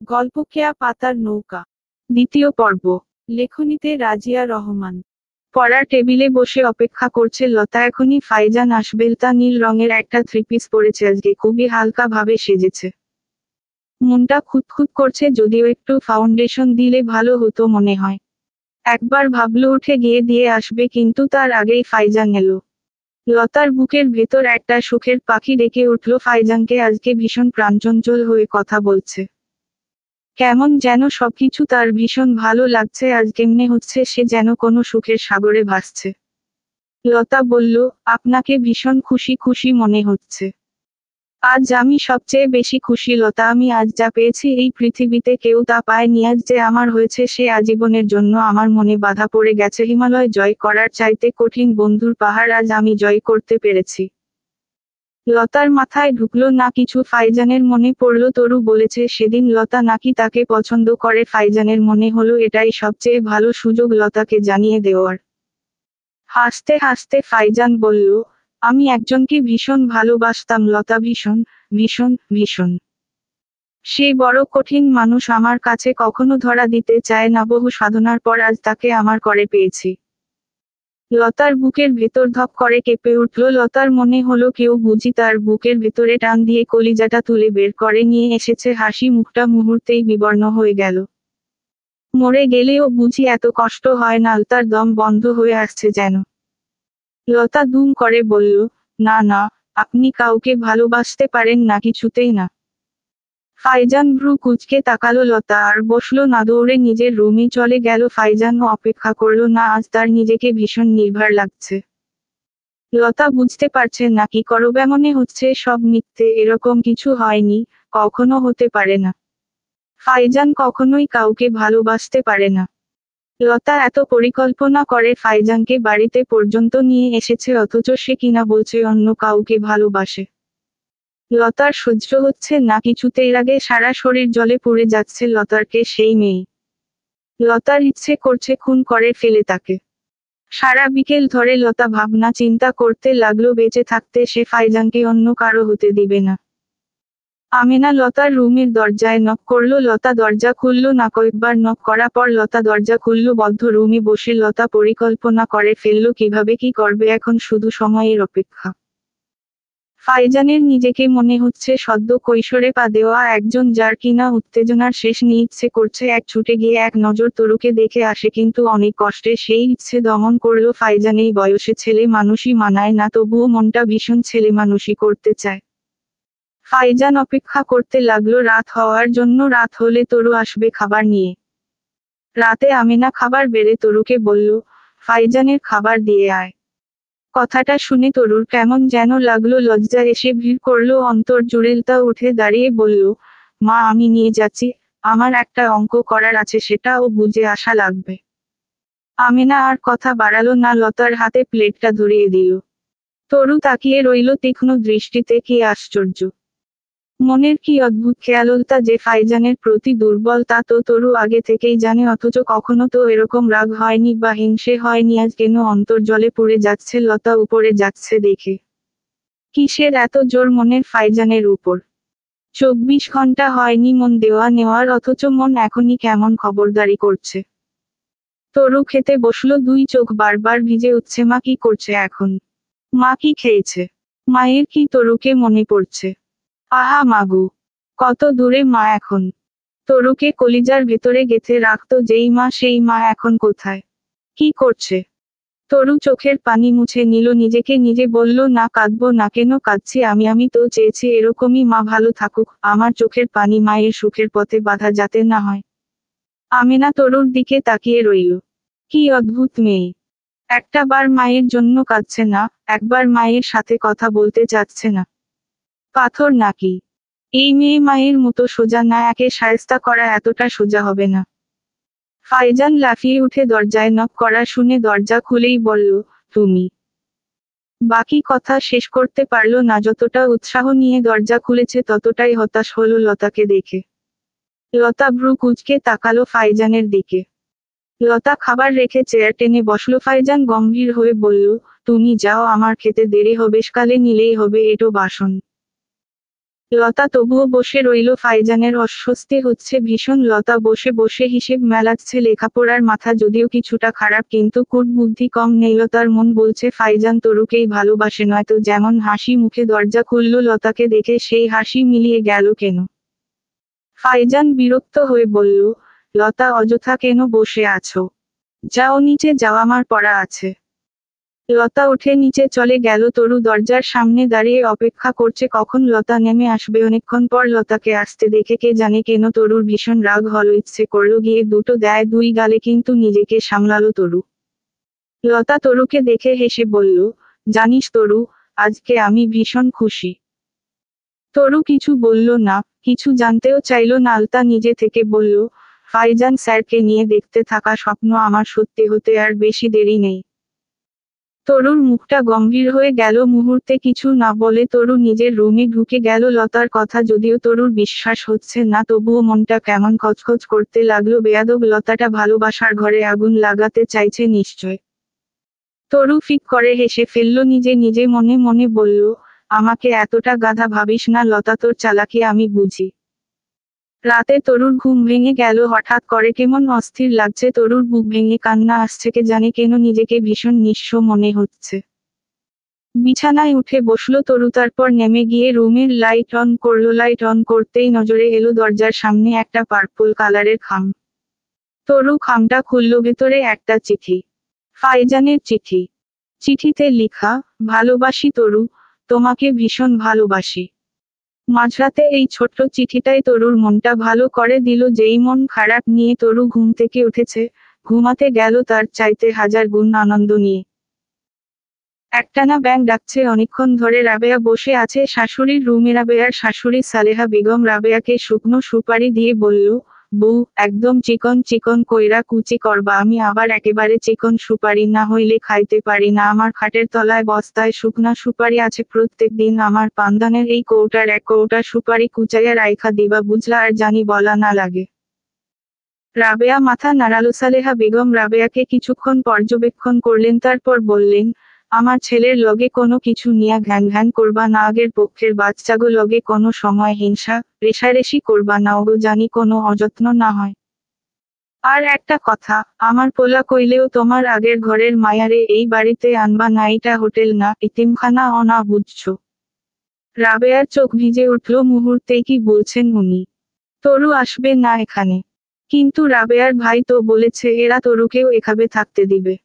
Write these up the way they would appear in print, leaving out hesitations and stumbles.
গল্প কেয়া পাতার নৌকা। দ্বিতীয় পর্ব। লেখনীতে রাজিয়া রহমান। পড়ার টেবিলে বসে অপেক্ষা করছে লতা। এখনই ফাইজান আসবে। তা নীল রঙের একটা থ্রিপিস পরেছে, আজকে খুবই হালকা ভাবে সেজেছে। মনটা খুঁতখুত করছে, যদিও একটু ফাউন্ডেশন দিলে ভালো হতো মনে হয়। একবার ভাবলো উঠে গিয়ে দিয়ে আসবে, কিন্তু তার আগেই ফাইজান এলো। লতার বুকের ভেতর একটা সুখের পাখি ডেকে উঠল। ফাইজানকে আজকে ভীষণ প্রাণচঞ্চল হয়ে কথা বলছে। কেমন যেন সবকিছু তার ভীষণ ভালো লাগছে। আজ কেমনে হচ্ছে সে যেন কোনো সুখের সাগরে ভাসছে। লতা বলল, আপনাকে ভীষণ খুশি খুশি মনে হচ্ছে। আজ আমি সবচেয়ে বেশি খুশি লতা। আমি আজ যা পেয়েছি এই পৃথিবীতে কেউ তা পায়নি। আজ যে আমার হয়েছে সে আজীবনের জন্য আমার মনে বাধা পড়ে গেছে। হিমালয় জয় করার চাইতে কঠিন বন্ধুর পাহাড় আজ আমি জয় করতে পেরেছি। লতার মাথায় ঢুকলো না কিছু। ফাইজানের মনে পড়ল তরু বলেছে সেদিন লতা নাকি তাকে পছন্দ করে। ফাইজানের মনে হলো এটাই সবচেয়ে ভালো সুযোগ লতাকে জানিয়ে দেওয়ার। হাসতে হাসতে ফাইজান বলল, আমি একজনকে ভীষণ ভালোবাসতাম লতা, ভীষণ ভীষণ ভীষণ। সে বড় কঠিন মানুষ, আমার কাছে কখনো ধরা দিতে চায় না। বহু সাধনার পর আজ তাকে আমার করে পেয়েছি। লতার বুকের ভেতর ধপ করে কেঁপে উঠল। লতার মনে হলো কেউ বুঝি তার বুকের ভেতরে টান দিয়ে কলিজাটা তুলে বের করে নিয়ে এসেছে। হাসি মুখটা মুহূর্তেই বিবর্ণ হয়ে গেল। মরে গেলেও বুঝি এত কষ্ট হয় না। তার দম বন্ধ হয়ে আসছে যেন। লতা দুম করে বলল, না না, আপনি কাউকে ভালোবাসতে পারেন না, কিছুতেই না। ফাইজান ভ্রু কুঁচকে তাকালো লতা আর বসলো না, দৌড়ে নিজের রুমে চলে গেল। ফাইজানও অপেক্ষা করলো না। আজ তার নিজেকে ভীষণ নির্ভার লাগছে। লতা বুঝতে পারছে না কি করবে। মনে হচ্ছে সব মিথ্যে, এরকম কিছু হয়নি, কখনো হতে পারে না। ফাইজান কখনোই কাউকে ভালোবাসতে পারে না। লতা এত পরিকল্পনা করে ফাইজানকে বাড়িতে পর্যন্ত নিয়ে এসেছে, অথচ সে কিনা বলছে অন্য কাউকে ভালোবাসে। লতার সহ্য হচ্ছে না কিছুতেই। আগে সারা শরীর জলে পুড়ে যাচ্ছে লতারকে সেই মেয়ে। লতার ইচ্ছে করছে খুন করে ফেলে তাকে। সারা বিকেল ধরে লতা ভাবনা চিন্তা করতে লাগলো, বেঁচে থাকতে সে ফাইজানকে অন্য কারো হতে দিবে না। আমেনা লতার রুমের দরজায় নক করলো। লতা দরজা খুলল না। কয়েকবার নক করা পর লতা দরজা খুলল। বদ্ধ রুমে বসে লতা পরিকল্পনা করে ফেলল কিভাবে কি করবে। এখন শুধু সময়ের অপেক্ষা। ফাইজানের নিজেকে মনে হচ্ছে সদ্য কৈশোরে পা দেওয়া একজন, যার কিনা উত্তেজনার শেষ নেই। ইচ্ছে করছে এক ছুটে গিয়ে এক নজর তরুকে দেখে আসে, কিন্তু অনেক কষ্টে সেই ইচ্ছে দমন করলো। ফাইজান এই বয়সে ছেলে মানুষই মানায় না, তবুও মনটা ভীষণ ছেলে মানুষই করতে চায়। ফাইজান অপেক্ষা করতে লাগলো রাত হওয়ার জন্য। রাত হলে তরু আসবে খাবার নিয়ে। রাতে আমেনা খাবার বেড়ে তরুকে বলল, ফাইজানের খাবার দিয়ে আয়। কথাটা শুনে তরুর কেমন যেন লাগলো। লজ্জা এসে ভিড় করলো অন্তর জুড়ে। তা উঠে দাঁড়িয়ে বলল, মা আমি নিয়ে যাচ্ছি, আমার একটা অঙ্ক করার আছে, সেটাও বুঝে আসা লাগবে। আমেনা আর কথা বাড়ালো না, লতার হাতে প্লেটটা ধরিয়ে দিল। তরু তাকিয়ে রইল তীক্ষ্ণ দৃষ্টিতে। কি আশ্চর্য! মনের কি অদ্ভুত খেয়ালতা যে ফাইজানের প্রতি দুর্বল, তা তো তরু আগে থেকেই জানে, অথচ কখনো তো এরকম রাগ হয়নি বা হিংসে হয়নি। আজ কেন অন্তর জলে পুড়ে যাচ্ছে লতা উপরে যাচ্ছে দেখে। কিসের এত জোর মনের ফাইজানের উপর? 24 ঘন্টা হয়নি মন দেওয়া নেওয়ার, অথচ মন এখনই কেমন খবরদারি করছে। তরু খেতে বসলো, দুই চোখ বারবার ভিজে উঠছে। মা কি করছে এখন? মা কি খেয়েছে? মায়ের কি তরুকে মনে পড়ছে? আহা মাগো, কত দূরে মা এখন! তরুকে কলিজার ভেতরে গেঁথে রাখতো যেই মা, সেই মা এখন কোথায়? কি করছে? তরু চোখের পানি মুছে নিল। নিজেকে নিজে বলল, না কাঁদবো না। কেন কাঁদছি আমি? আমি তো চেয়েছি এরকমই মা ভালো থাকুক। আমার চোখের পানি মায়ের সুখের পথে বাধা যাতে না হয়। আমেনা তরুর দিকে তাকিয়ে রইল। কি অদ্ভুত মেয়ে! একটা বার মায়ের জন্য কাঁদছে না, একবার মায়ের সাথে কথা বলতে চাচ্ছে না। পাথর নাকি? এই মেয়ে মায়ের মতো সোজা না, একে শায়েস্তা করা এতটা সোজা হবে না। ফাইজান লাফিয়ে উঠে দরজায় নক করা শুনে দরজা খুলেই বলল, তুমি। বাকি কথা শেষ করতে পারল না। যতটা উৎসাহ নিয়ে দরজা খুলেছে ততটাই হতাশ হলো লতাকে দেখে। লতা ভ্রু কুঁচকে তাকালো ফাইজানের দিকে। লতা খাবার রেখে চেয়ার টেনে বসলো। ফাইজান গম্ভীর হয়ে বলল, তুমি যাও, আমার খেতে দেরি হবে, সকালে নিলেই হবে এটো বাসন। লতা তবুও বসে রইল। ফাইজানের অস্বস্তি হচ্ছে ভীষণ। লতা বসে বসে হিসেব মেলাচ্ছে। লেখাপড়ার মাথা যদিও কিছুটা খারাপ, কিন্তু কূটবুদ্ধি কম নেই। লতার মন বলছে ফাইজান তরুকেই ভালোবাসে, নয়তো যেমন হাসি মুখে দরজা খুলল লতাকে দেখে সেই হাসি মিলিয়ে গেল কেন। ফাইজান বিরক্ত হয়ে বলল, লতা অযথা কেন বসে আছো? যাও নিচে যাও, আমার পড়া আছে। লতা উঠে নিচে চলে গেল। তরু দরজার সামনে দাঁড়িয়ে অপেক্ষা করছে কখন লতা নেমে আসবে। অনেকক্ষণ পর লতাকে আসতে দেখে কে জানে কেন তরুর ভীষণ রাগ হলো। ইচ্ছে করলো গিয়ে দুটো দেয় দুই গালে, কিন্তু নিজেকে সামলালো তরু। লতা তরুকে দেখে হেসে বলল, জানিস তরু, আজকে আমি ভীষণ খুশি। তরু কিছু বলল না, কিছু জানতেও চাইল না। আলতা নিজে থেকে বলল, ফাইজান স্যারকে নিয়ে দেখতে থাকা স্বপ্ন আমার সত্যি হতে আর বেশি দেরি নেই। তরুর মুখটা গম্ভীর হয়ে গেল। মুহূর্তে কিছু না বলে তরু নিজের রুমে ঢুকে গেল। লতার কথা যদিও তরুর বিশ্বাস হচ্ছে না, তবুও মনটা কেমন খচখচ করতে লাগলো। বেয়াদব লতাটা ভালোবাসার ঘরে আগুন লাগাতে চাইছে নিশ্চয়। তরু ফিক করে হেসে ফেলল। নিজে নিজে মনে মনে বলল, আমাকে এতটা গাধা ভাবিস না লতা, তোর চালাকি আমি বুঝি। রাতে তরুর ঘুম ভেঙে গেল হঠাৎ করে। কেমন অস্থির লাগছে, তরুর বুক ভেঙে কান্না আসছে। কে জানে কেন নিজেকে ভীষণ নিঃস্ব মনে হচ্ছে। বিছানায় উঠে বসলো তরু, তারপর নেমে গিয়ে রুমের লাইট অন করলো। লাইট অন করতেই নজরে এলো দরজার সামনে একটা পার্পল কালারের খাম। তরু খামটা খুলল। ভেতরে একটা চিঠি। ফাইজানের চিঠি। চিঠিতে লেখা, ভালোবাসি তরু, তোমাকে ভীষণ ভালোবাসি। মাঝরাতে এই ছোট্ট চিঠিটাই তরুর মনটা ভালো করে দিল। যেই মন খারাপ নিয়ে তরু ঘুম থেকে উঠেছে, ঘুমাতে গেল তার চাইতে হাজার গুণ আনন্দ নিয়ে। একটানা ব্যাঙ ডাকছে অনেকক্ষণ ধরে। রাবেয়া বসে আছে শাশুড়ির রুমে। রাবেয়ার শাশুড়ি সালেহা বেগম রাবেয়াকে শুকনো সুপারি দিয়ে বলল, বউ, একদম চিকন চিকন কইরা কুচি করবা। আমি আবার একেবারে চিকন সুপারি না হইলে খাইতে পারি না। আমার খাটের তলায় বস্তায় শুকনা সুপারি আছে, প্রত্যেক দিন আমার পান্দানের এই কৌটার এক কৌটা সুপারি কুচাইয়া রাইখা দিবা, বুঝলা? আর জানি বলা না লাগে। রাবেয়া মাথা নাড়ালো। সালেহা বেগম রাবেয়াকে কিছুক্ষণ পর্যবেক্ষণ করলেন, তারপর বললেন, আমার ছেলের লগে কোনো কিছু নিয়া ঘ্যান ঘ্যান করবা না। আগের পক্ষের বাচ্চাগো লগে কোনো সময় হিংসা রেষারেষি করবা না, ওগো জানি কোনো অযত্ন না হয়। আর একটা কথা, আমার পোলা কইলেও তোমার আগের ঘরের মায়ারে এই বাড়িতে আনবা না। এইটা হোটেল না, এতিমখানা না, বুঝছো? রাবেয়ার চোখ ভিজে উঠল। মুহূর্তেই কি বলছেন উনি? তরু আসবে না এখানে? কিন্তু রাবেয়ার ভাই তো বলেছে এরা তরুকেও এখানে থাকতে দিবে।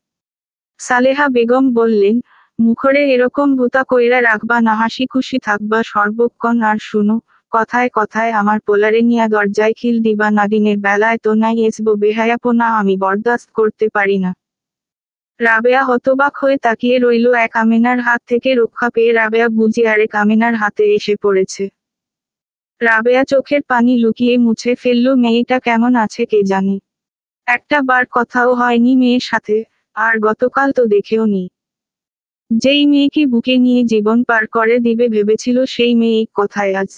সালেহা বেগম বললেন, মুখরে এরকম বোতা কইরা রাখবা না, হাসি খুশি থাকবা সর্বক্ষণ। আর শুনো, কথায় কথায় আমার পোলারে নিয়া দরজায় খিল দিবা না। দিনের বেলায় তো নাই এসবো বেহায়াপনা আমি বরদাস্ত করতে পারি না। রাবেয়া হতবাক হয়ে তাকিয়ে রইল। এক আমেনার হাত থেকে রক্ষা পেয়ে রাবেয়া বুঝি আরেক আমেনার হাতে এসে পড়েছে। রাবেয়া চোখের পানি লুকিয়ে মুছে ফেলল। মেয়েটা কেমন আছে কে জানে। একটা বার কথাও হয়নি মেয়ের সাথে, আর গতকাল তো দেখেও নি। যেই মেয়েকে বুকে নিয়ে জীবন পার করে দিবে ভেবেছিল, সেই মেয়ে কোথায় আজ।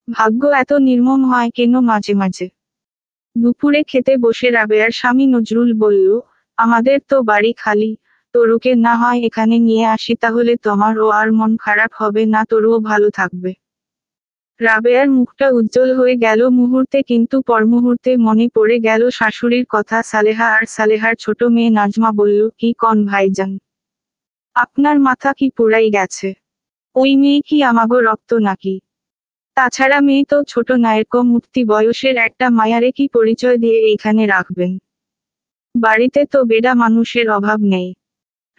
ভাগ্য এত নির্মম হয় কেন মাঝে মাঝে। দুপুরে খেতে বসে রাবেয়ার স্বামী নজরুল বলল, আমাদের তো বাড়ি খালি, তরুকে না হয় এখানে নিয়ে আসি, তাহলে তোমারও আর মন খারাপ হবে না, তরুও ভালো থাকবে। রাবেয়ার মুখটা উজ্জ্বল হয়ে গেল মুহূর্তে, কিন্তু পরমুহূর্তে মনে পড়ে গেল শাশুড়ির কথা। সালেহা আর সালেহার ছোট মেয়ে নাজমা বলল, কি কন ভাইজান, আপনার মাথা কি পুরাই গেছে? ওই মেয়ে কি আমাগো রক্ত নাকি? তাছাড়া মেয়ে তো ছোট না, এরকম উঠতি বয়সের একটা মায়ারে কি পরিচয় দিয়ে এইখানে রাখবেন? বাড়িতে তো বেডা মানুষের অভাব নেই।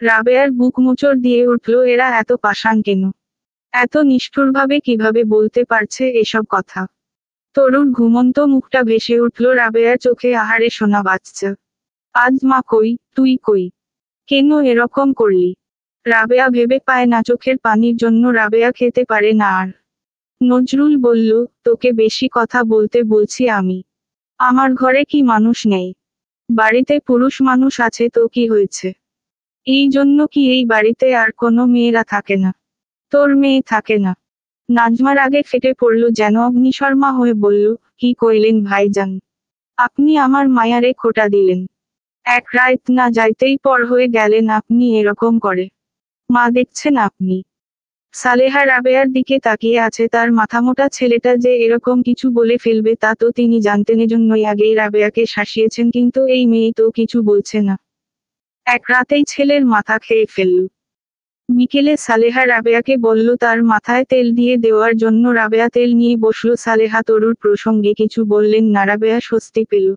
রাবেয়ার বুক মোচড় দিয়ে উঠল, এরা এত পাষাণ কেন? এত নিষ্ঠুরভাবে কিভাবে বলতে পারছে এসব কথা? তরুর ঘুমন্ত মুখটা ভেসে উঠল। রাবেয়ার চোখে আহারে সোনা বাচ্চা। আজ মা কই, তুই কই? কেন এরকম করলি? রাবেয়া ভেবে পায় না। চোখের পানির জন্য রাবেয়া খেতে পারে না আর। নজরুল বলল, তোকে বেশি কথা বলতে বলছি আমি? আমার ঘরে কি মানুষ নেই? বাড়িতে পুরুষ মানুষ আছে তো কি হয়েছে? এই জন্য কি এই বাড়িতে আর কোনো মেয়েরা থাকে না? তোর মেয়ে থাকে না? নাজমার আগে ফেটে পড়ল যেন। অগ্নিশর্মা হয়ে বলল, কি কইলেন ভাইজান? আপনি আমার মায়ারে খোটা দিলেন। এক রাত না যাইতেই পর হয়ে গেলেন আপনি এরকম করে। মা দেখছেন আপনি? সালেহা রাবেয়ার দিকে তাকিয়ে আছে, তার মাথামোটা ছেলেটা যে এরকম কিছু বলে ফেলবে তা তো তিনি জানতেন, এজন্যই আগেই রাবেয়াকে শাসিয়েছেন, কিন্তু এই মেয়ে তো কিছু বলছে না। এক রাতেই ছেলের মাথা খেয়ে ফেলল। বিকেলে সালেহা রাবেয়াকে বলল তার মাথায় তেল দিয়ে দেওয়ার জন্য। রাবেয়া তেল নিয়ে বসলো। সালেহা তরুর প্রসঙ্গে কিছু বললেন না। রাবেয়া স্বস্তি পেল।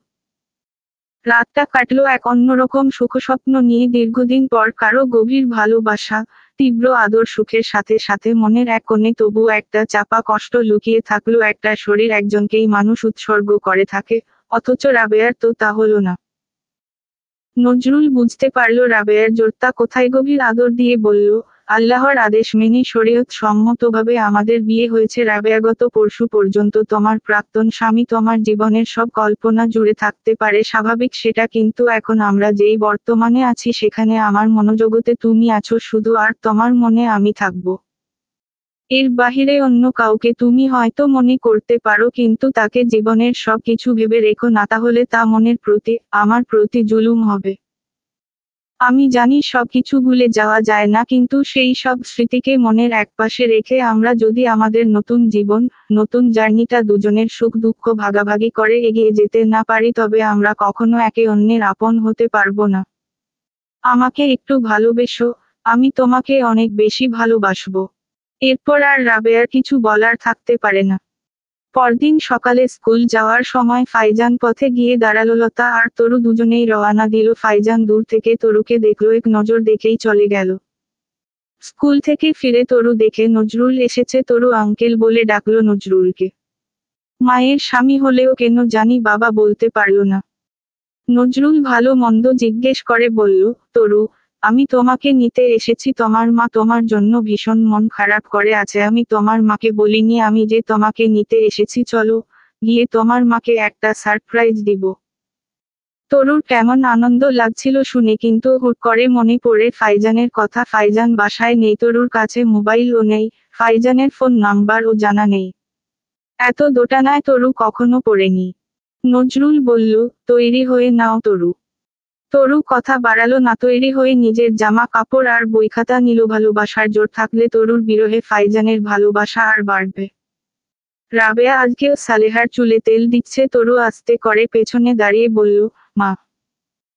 রাতটা কাটলো এক অন্যরকম সুখস্বপ্ন নিয়ে। দীর্ঘদিন পর কারো গভীর ভালোবাসা, তীব্র আদর, সুখের সাথে সাথে মনের এক কোণে তবু একটা চাপা কষ্ট লুকিয়ে থাকলো। একটা শরীর একজনকেই মানুষ উৎসর্গ করে থাকে, অথচ রাবেয়ার তো তা হলো না। নজরুল বুঝতে পারল রাবেয়ার জোরটা কোথায়। গভীর আদর দিয়ে বলল, আল্লাহর আদেশ মেনে শরীয়ত সম্মতভাবে আমাদের বিয়ে হয়েছে রাবেয়া। গত পরশু পর্যন্ত তোমার প্রাক্তন স্বামী তোমার জীবনের সব কল্পনা জুড়ে থাকতে পারে, স্বাভাবিক সেটা, কিন্তু এখন আমরা যেই বর্তমানে আছি সেখানে আমার মনোজগতে তুমি আছো শুধু, আর তোমার মনে আমি থাকব। এর বাহিরে অন্য কাউকে তুমি হয়তো মনে করতে পারো, কিন্তু তাকে জীবনের সব কিছু ভেবে রেখো না, তাহলে তা মনের প্রতি, আমার প্রতি জুলুম হবে। আমি জানি সবকিছু ভুলে যাওয়া যায় না, কিন্তু সেই সব স্মৃতিকে মনের একপাশে রেখে আমরা যদি আমাদের নতুন জীবন, নতুন জার্নিটা দুজনের সুখ দুঃখ ভাগাভাগি করে এগিয়ে যেতে না পারি, তবে আমরা কখনো একে অন্যের আপন হতে পারবো না। আমাকে একটু ভালোবেসো, আমি তোমাকে অনেক বেশি ভালোবাসবো। এরপর আর রাবেয়ার কিছু বলার থাকতে পারে না। পরদিন সকালে স্কুল যাওয়ার সময় ফাইজান পথে গিয়ে দাঁড়ালো। লতা আর তরু দুজনেই রওয়ানা দিল। ফাইজান দূর থেকে তরুকে দেখলো, এক নজর দেখেই চলে গেল। স্কুল থেকে ফিরে তরু দেখে নজরুল এসেছে। তরু আঙ্কেল বলে ডাকলো নজরুলকে। মায়ের স্বামী হলেও কেন জানি বাবা বলতে পারল না। নজরুল ভালো মন্দ জিজ্ঞেস করে বলল, তরু, আমি তোমাকে নিতে এসেছি। তোমার মা তোমার জন্য ভীষণ মন খারাপ করে আছে। আমি তোমার মাকে বলিনি আমি যে তোমাকে নিতে এসেছি, চলো গিয়ে তোমার মাকে একটা সারপ্রাইজ দিব। তরুর কেমন আনন্দ লাগছিল শুনে, কিন্তু হুট করে মনে পড়ে ফাইজানের কথা। ফাইজান বাসায় নেই, তরুর কাছে মোবাইলও নেই, ফাইজানের ফোন নাম্বারও জানা নেই। এত দোটানায় তরু কখনো পড়েনি। নজরুল বলল, তৈরি হয়ে নাও তরু। তরু কথা বাড়ালো না, তৈরি হয়ে নিজের জামা কাপড় আর বইখাতা নিল। ভালোবাসার জোর থাকলে তরুর বিরহে ফাইজানের ভালোবাসা আর বাড়বে। রাবেয়া আজকেও সালেহার চুলে তেল দিচ্ছে। তরু আস্তে করে পেছনে দাঁড়িয়ে বলল, মা।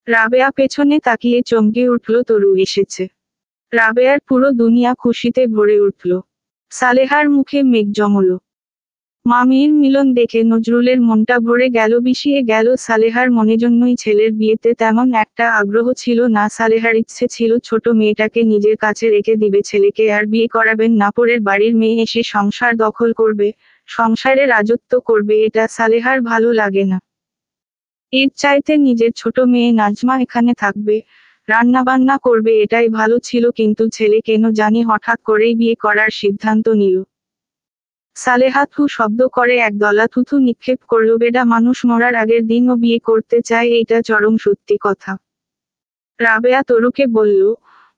রাবেয়া পেছনে তাকিয়ে চমকে উঠল, তরু এসেছে। রাবেয়ার পুরো দুনিয়া খুশিতে ভরে উঠল। সালেহার মুখে মেঘ জমল। মামির মিলন দেখে নজরুলের মনটা ভরে গেল, বিষিয়ে গেল। সালেহার মনে জন্যই ছেলের বিয়েতে তেমন একটা আগ্রহ ছিল না। সালেহার ইচ্ছে ছিল ছোট মেয়েটাকে নিজের কাছে রেখে দিবে, ছেলেকে আর বিয়ে করাবেন না। পরের বাড়ির মেয়ে এসে সংসার দখল করবে, সংসারে রাজত্ব করবে, এটা সালেহার ভালো লাগে না। এর চাইতে নিজের ছোট মেয়ে নাজমা এখানে থাকবে, রান্নাবান্না করবে, এটাই ভালো ছিল। কিন্তু ছেলে কেন জানি হঠাৎ করেই বিয়ে করার সিদ্ধান্ত নিল। সালেহা থু শব্দ করে একদলা থুথু নিক্ষেপ করল। বেডা মানুষ মরার আগের দিনও বিয়ে করতে চায়, এইটা চরম সত্যি কথা। রাবেয়া তরুকে বলল,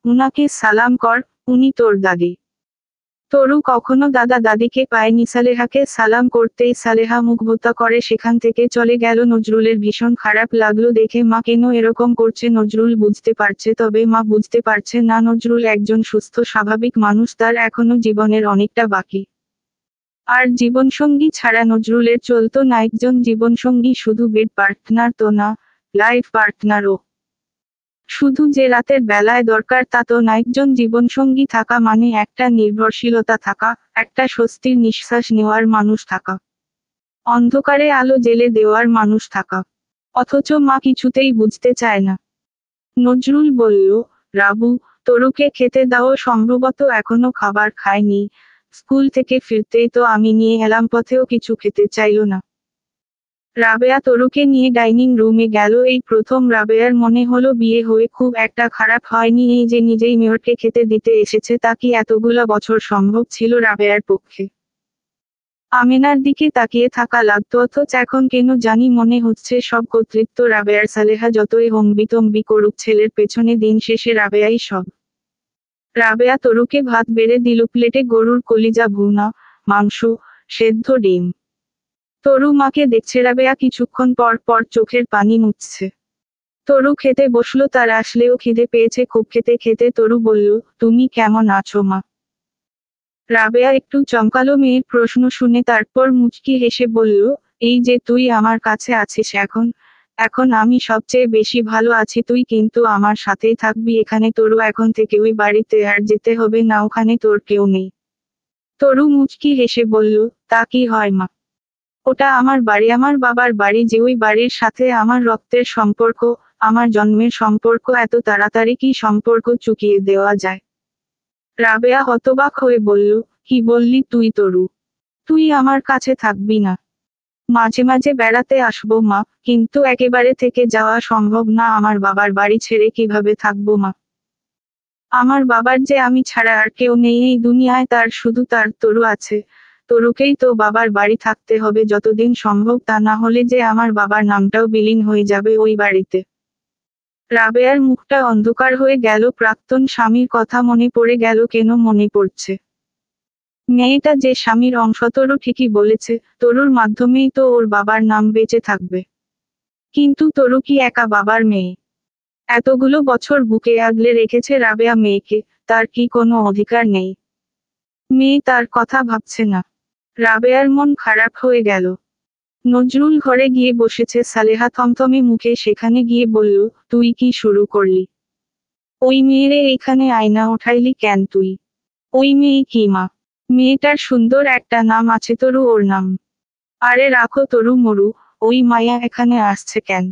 উনাকে সালাম কর, উনি তোর দাদি। তরু কখনো দাদা দাদিকে পায়নি। সালেহাকে সালাম করতেই সালেহা মুখ ভোতা করে সেখান থেকে চলে গেল। নজরুলের ভীষণ খারাপ লাগলো দেখে। মা কেন এরকম করছে নজরুল বুঝতে পারছে, তবে মা বুঝতে পারছে না। নজরুল একজন সুস্থ স্বাভাবিক মানুষ, তার এখনো জীবনের অনেকটা বাকি। আর জীবনসঙ্গী ছাড়া নজরুলের চলতো না। একজন জীবনসঙ্গী শুধু বেড পার্টনার তো না, লাইফ পার্টনারও। শুধু যে রাতের বেলায় দরকার তা তো না। একজন জীবনসঙ্গী থাকা মানে একটা নির্ভরশীলতা থাকা, একটা স্বস্তির নিঃশ্বাস নেওয়ার মানুষ থাকা, অন্ধকারে আলো জ্বেলে দেওয়ার মানুষ থাকা। অথচ মা কিছুতেই বুঝতে চায় না। নজরুল বলল, রাবু, তরুকে খেতে দাও, সম্ভবত এখনো খাবার খায়নি। স্কুল থেকে ফিরতেই তো আমি নিয়ে এলাম, পথেও কিছু খেতে চাইল না। রাবেয়া তরুকে নিয়ে ডাইনিং রুমে গেল। এই প্রথম রাবেয়ার মনে হলো বিয়ে হয়ে খুব একটা খারাপ হয়নি। এই যে নিজেই মেয়রকে খেতে দিতে এসেছে, তা কি এতগুলা বছর সম্ভব ছিল রাবেয়ার পক্ষে? আমেনার দিকে তাকিয়ে থাকা লাগতো, অথচ এখন কেন জানি মনে হচ্ছে সব কর্তৃত্ব রাবেয়ার। সালেহা যতই হম্বিতম্বি করুক, ছেলের পেছনে দিন শেষে রাবেয়াই সব। রাবেয়া তরুকে ভাত বেড়ে দিল। প্লেটে গরুর কলিজা ভুনা, মাংস, সেদ্ধ ডিম। তরু মাকে দেখছে। রাবেয়া কিছুক্ষণ পর পর চোখের পানি মুছছে। তরু খেতে বসলো। তার আসলেও খিদে পেয়েছে খুব। খেতে খেতে তরু বলল, তুমি কেমন আছো মা? রাবেয়া একটু চমকালো মেয়ের প্রশ্ন শুনে, তারপর মুচকি হেসে বলল, এই যে তুই আমার কাছে আছিস এখন, এখন আমি সবচেয়ে বেশি ভালো আছি। তুই কিন্তু আমার সাথেই থাকবি এখানে। তরু এখন থেকে ওই বাড়িতে আর যেতে হবে না, ওখানে তোর কেউ নেই। তরু মুচকি হেসে বলল, তা কি হয় মা? ওটা আমার বাড়ি, আমার বাবার বাড়ি, যে ওই বাড়ির সাথে আমার রক্তের সম্পর্ক, আমার জন্মের সম্পর্ক। এত তাড়াতাড়ি কি সম্পর্ক চুকিয়ে দেওয়া যায়? রাবেয়া হতবাক হয়ে বলল, কি বললি তুই তরু? তুই আমার কাছে থাকবি না? মাঝে মাঝে বেড়াতে আসবো মা, কিন্তু একেবারে থেকে যাওয়া সম্ভব না। আমার বাবার বাড়ি ছেড়ে কিভাবে থাকবো মা? আমার বাবার যে আমি ছাড়া আর কেউ নেই এই দুনিয়ায়, তার শুধু তার তরু আছে। তরুকেই তো বাবার বাড়ি থাকতে হবে যতদিন সম্ভব, তা না হলে যে আমার বাবার নামটাও বিলীন হয়ে যাবে ওই বাড়িতে। রাবেয়ার মুখটা অন্ধকার হয়ে গেল। প্রাক্তন স্বামীর কথা মনে পড়ে গেল। কেন মনে পড়ছে? মেয়েটা যে স্বামীর অংশ, তরু ঠিকই বলেছে, তরুর মাধ্যমেই তো ওর বাবার নাম বেঁচে থাকবে। কিন্তু তরু কি একা বাবার মেয়ে? এতগুলো বছর বুকে আগলে রেখেছে রাবেয়া মেয়েকে, তার কি কোনো অধিকার নেই? মেয়ে তার কথা ভাবছে না। রাবেয়ার মন খারাপ হয়ে গেল। নজরুল ঘরে গিয়ে বসেছে, সালেহা থমথমে মুখে সেখানে গিয়ে বলল, তুই কি শুরু করলি? ওই মেয়েরে এইখানে আয়না ওঠাইলি কেন তুই? ওই মেয়ে কি মা? মেয়েটার সুন্দর একটা নাম আছে, তরু ওর নাম। আরে রাখো তরু মরু, ওই মায়া এখানে আসছে কেন?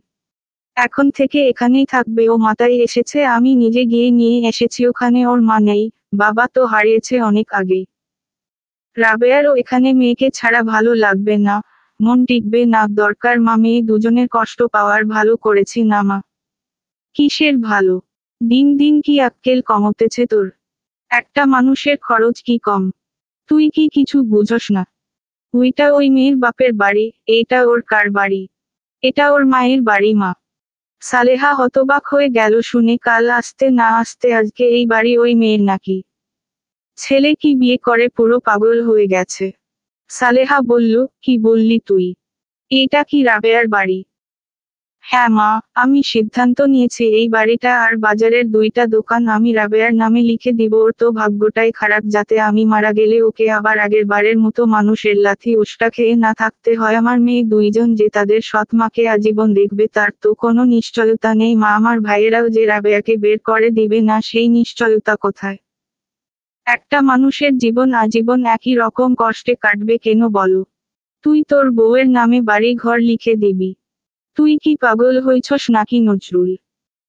এখন থেকে এখানেই থাকবে। ও মাতাই এসেছে, আমি নিজে গিয়ে নিয়ে এসেছি। ওখানে ওর মা নেই, বাবা তো হারিয়েছে অনেক আগেই। রাবেয়ারও এখানে মেয়েকে ছাড়া ভালো লাগবে না, মন টিকবে না। দরকার মা মেয়ে দুজনের কষ্ট পাওয়ার ভালো করেছি না মা? কিসের ভালো? দিন দিন কি আক্কেল কমতেছে তোর? একটা মানুষের খরচ কি কম? তুই কি কিছু বুঝস না? ওইটা ওই মেয়ের বাপের বাড়ি, এইটা ওর কার বাড়ি? এটা ওর মায়ের বাড়ি মা। সালেহা হতবাক হয়ে গেল শুনে, কাল আসতে না আসতে আজকে এই বাড়ি ওই মেয়ের নাকি? ছেলে কি বিয়ে করে পুরো পাগল হয়ে গেছে? সালেহা বলল, কি বললি তুই? এটা কি রাবেয়ার বাড়ি? হ্যাঁ মা, আমি সিদ্ধান্ত নিয়েছি এই বাড়িটা আর বাজারের দুইটা দোকান আমি রাবেয়ার নামে লিখে দিব। ওর তো ভাগ্যটাই খারাপ, যাতে আমি মারা গেলে ওকে আবার আগের বারের মতো মানুষের লাথি উষ্টা খেয়ে না থাকতে হয়। আমার মেয়ে দুইজন যে তাদের সৎ মাকে আজীবন দেখবে তার তো কোনো নিশ্চয়তা নেই মা। আমার ভাইয়েরাও যে রাবেয়াকে বের করে দিবে না, সেই নিশ্চয়তা কোথায়? একটা মানুষের জীবন আজীবন একই রকম কষ্টে কাটবে কেন বলো? তুই তোর বউয়ের নামে বাড়ি ঘর লিখে দিবি? তুই কি পাগল হইছস নাকি নজরুল?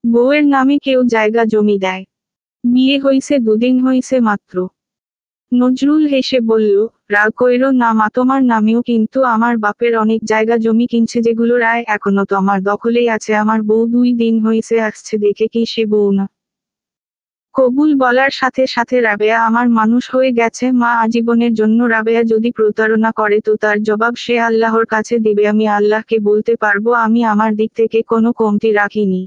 বউয়ের নামে কেউ জায়গা জমি দেয়? বিয়ে হইছে দুদিন হইছে মাত্র। নজরুল হেসে বলল, রাগ কইরো না মা, তোমার নামেও কিন্তু আমার বাপের অনেক জায়গা জমি কিনছে, যেগুলোর আয় এখনো তো আমার দখলেই আছে। আমার বউ 2 দিন হইছে আসছে, দেখে কি সে বউ না? কবুল বলার সাথে সাথে রাবেয়া আমার মানুষ হয়ে গেছে মা আজীবনের জন্য। রাবেয়া যদি প্রতারণা করে তো তার জবাব সে আল্লাহর কাছে দিবে। আমি আল্লাহকে বলতে পারবো আমি আমার দিক থেকে কোনো কমতি রাখিনি।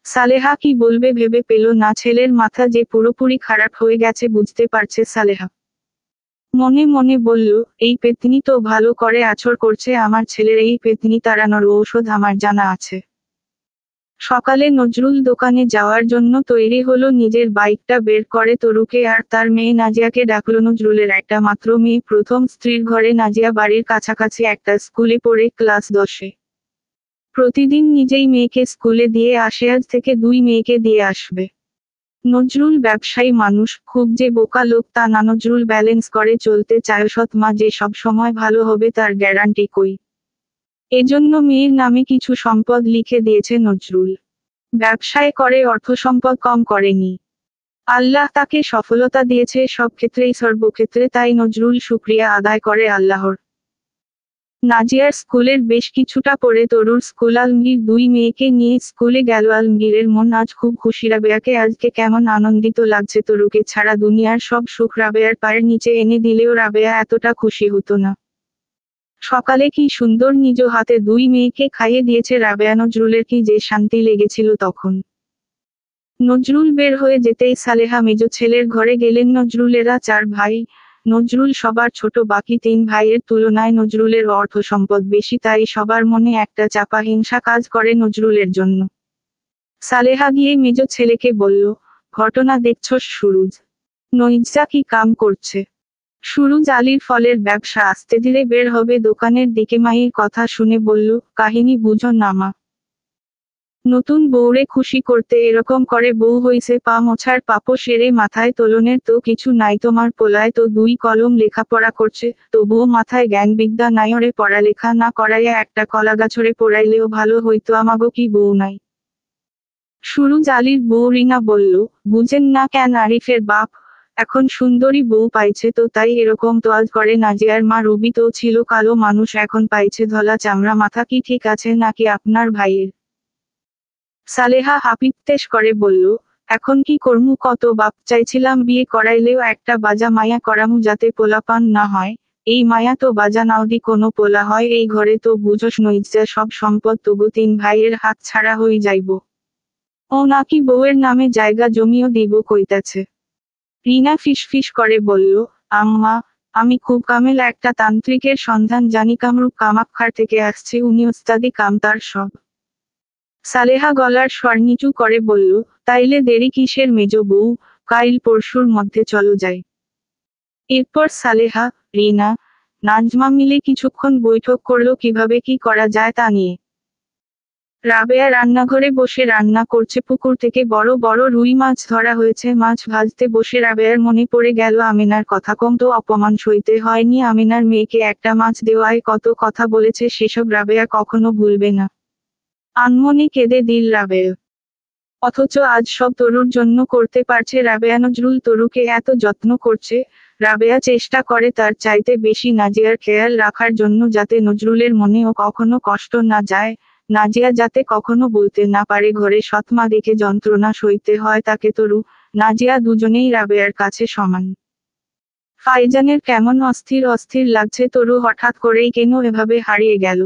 সালেহা কি বলবে ভেবে পেল না। ছেলের মাথা যে পুরোপুরি খারাপ হয়ে গেছে বুঝতে পারছে সালেহা। মনে মনে বলল, এই পেত্নী তো ভালো করে আছর করছে আমার ছেলের। এই পেত্নী তাড়ানোর ঔষধ আমার জানা আছে। সকালে নজরুল দোকানে যাওয়ার জন্য তৈরি হলো। নিজের বাইকটা বের করে তরুকে আর তার মেয়ে নাজিয়াকে ডাকল। নজরুলের একটা মাত্র মেয়ে, প্রথম স্ত্রীর ঘরে। নাজিয়া বাড়ির কাছাকাছি একটা স্কুলে পড়ে, ক্লাস 10-এ। প্রতিদিন নিজেই মেয়েকে স্কুলে দিয়ে আসে, আজ থেকে 2 মেয়েকে দিয়ে আসবে। নজরুল ব্যবসায়ী মানুষ, খুব যে বোকা লোক তা না। নজরুল ব্যালেন্স করে চলতে চায়। সৎ মা যে সব সময় ভালো হবে তার গ্যারান্টি কই? এজন্য মেয়ের নামে কিছু সম্পদ লিখে দিয়েছে নজরুল। ব্যবসায় করে, অর্থসম্পদ কম করেনি। আল্লাহ তাকে সফলতা দিয়েছে সব ক্ষেত্রেই, সর্বক্ষেত্রে, তাই নজরুল শুকরিয়া আদায় করে আল্লাহর। নাজিয়ার স্কুলের বেশ কিছুটা পরে তরুর স্কুল। আলমগীর 2 মেয়েকে নিয়ে স্কুলে গেল। আলমগীরের মন আজ খুব খুশি। রাবেয়াকে আজকে কেমন আনন্দিত লাগছে। তরুকে ছাড়া দুনিয়ার সব সুখ রাবেয়ার পায়ের নিচে এনে দিলেও রাবেয়া এতটা খুশি হতো না। সকালে কি সুন্দর নিজ হাতে 2 মেয়েকে খাইয়ে দিয়েছে রাবেয়া। নজরুলের কি যে শান্তি লেগেছিল তখন। নজরুল বের হয়ে যেতেই সালেহা মেজ ছেলের ঘরে গেলেন। নজরুলেরা 4 ভাই। নজরুল সবার ছোট, বাকি 3 ভাইয়ের তুলনায় নজরুলের অর্থ সম্পদ বেশি, তাই সবার মনে একটা চাপা হিংসা কাজ করে নজরুলের জন্য। সালেহা গিয়ে মেজ ছেলেকে বলল, ঘটনা দেখছস সুরুজ? নইজা কি কাম করছে? শুরু জালির ফলের ব্যবসা, আস্তে ধীরে বের হবে দোকানের দিকে। মায়ের কথা শুনে বলল, কাহিনী বুঝো না মা। নতুন বউরে খুশি করতে এরকম করে বউ হইছে, পা মোছার পাপো সেরে মাথায় তোলনের তো কিছু নাই। তোমার পোলায় তো দুই কলম লেখাপড়া করছে, তবুও মাথায় জ্ঞান বিদ্যা নাই। ওরে পড়ালেখা না করাইয়া একটা কলাগাছরে পড়াইলেও ভালো হইতো, আমাগো কি বউ নাই? শুরু জালির বউ রিনা বলল, বুঝেন না কেন আরিফের বাপ? এখন সুন্দরী বউ পাইছে তো তাই এরকম তোয়াজ করে। নাজিয়ার মা রুবি তো ছিল কালো মানুষ, এখন পাইছে ধলা চামড়া। মাথা কি ঠিক আছে নাকি আপনার ভাইয়ের? সালেহা হাপিত্যেশ করে বলল, এখন কি করমু? কত বাপ চাইছিলাম বিয়ে করাইলেও একটা বাজা মায়া করামু যাতে পোলাপান না হয়। এই মায়া তো বাজা নাওদি কোনো পোলা হয় এই ঘরে তো বুঝোস নইজা সব সম্পদ তবু তিন ভাইয়ের হাত ছাড়া হই যাইব। ও নাকি বউয়ের নামে জায়গা জমিও দিব কইতাছে। রিনা ফিসফিস করে বলল, আম্মা, আমি খুব কামেল একটা তান্ত্রিকের সন্ধান জানি, কামরূপ কামাক্ষার থেকে আসছে, উনি ওস্তাদি কামতার সব। সালেহা গলার স্বর নিচু করে বলল, তাইলে দেরি কিসের মেজ বউ? কাইল পরশুর মধ্যে চলো যাই। এরপর সালেহা, রিনা, নাজমা মিলে কিছুক্ষণ বৈঠক করলো কিভাবে কি করা যায় তা নিয়ে। রাবেয়া রান্নাঘরে বসে রান্না করছে, পুকুর থেকে বড় বড় রুই মাছ ধরা হয়েছে। মাছ ভাজতে বসে রাবেয়ার মনে পড়ে গেল আমিনার কথা। কম তো অপমান সইতে হয়নি, আমিনার মেয়েকে একটা মাছ দেওয়ায় কত কথা বলেছে, সেসব রাবেয়া কখনো ভুলবে না। আনমনে কেঁদে দিল রাবেয়া। অথচ আজ সব তরুর জন্য করতে পারছে রাবেয়া। নজরুল তরুকে এত যত্ন করছে, রাবেয়া চেষ্টা করে তার চাইতে বেশি নাজিয়ার খেয়াল রাখার জন্য, যাতে নজরুলের মনেও কখনো কষ্ট না যায়, নাজিয়া যাতে কখনো বলতে না পারে ঘরে সৎমা দেখে যন্ত্রণা সইতে হয় তাকে। তরু, নাজিয়া দুজনেই রাবেয়ার কাছে সমান। ফাইজানের কেমন অস্থির অস্থির লাগছে। তরু হঠাৎ করেই কেন এভাবে হারিয়ে গেল?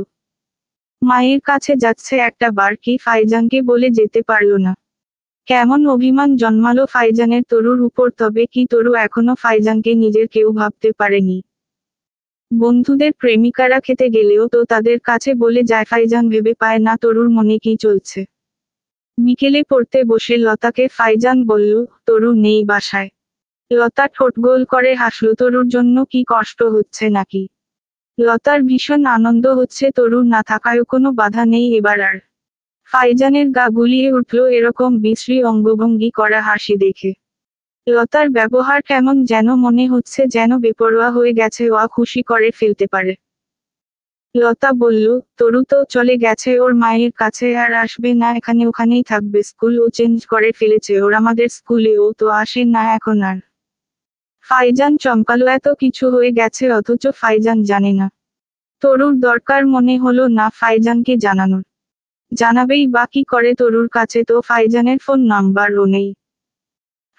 মায়ের কাছে যাচ্ছে একটা বার, কি ফাইজানকে বলে যেতে পারল না? কেমন অভিমান জন্মালো ফাইজানের তরুর উপর। তবে কি তরু এখনো ফাইজানকে নিজের কেউ ভাবতে পারেনি? বন্ধুদের প্রেমিকারা খেতে গেলেও তো তাদের কাছে বলে যায়, ফাইজান ভেবে পায় না তরুর মনে কি চলছে। বিকেলে পড়তে বসে লতাকে ফাইজান বলল, তরু নেই বাসায়। লতা ঠোঁট গোল করে হাসল, তরুর জন্য কি কষ্ট হচ্ছে নাকি? লতার ভীষণ আনন্দ হচ্ছে, তরুর না থাকায় কোনো বাধা নেই এবার আর। ফাইজানের গা গুলিয়ে উঠল এরকম বিশ্রী অঙ্গভঙ্গি করা হাসি দেখে। লতার ব্যবহার কেমন যেন মনে হচ্ছে, যেন বেপরোয়া হয়ে গেছে, খুশি করে ফেলতে পারে। লতা বলল, তরু তো চলে গেছে ওর মায়ের কাছে, আর আসবে না, এখানে ওখানেই থাকবে। স্কুল ও চেঞ্জ করে ফেলেছে ওর, আমাদের স্কুলে ও তো আসে না এখন আর। ফাইজান চমকালো, এত কিছু হয়ে গেছে অথচ ফাইজান জানে না। তরুর দরকার মনে হলো না ফাইজানকে জানানোর। জানাবেই বা কি করে? তরুর কাছে তো ফাইজানের ফোন নাম্বারও নেই।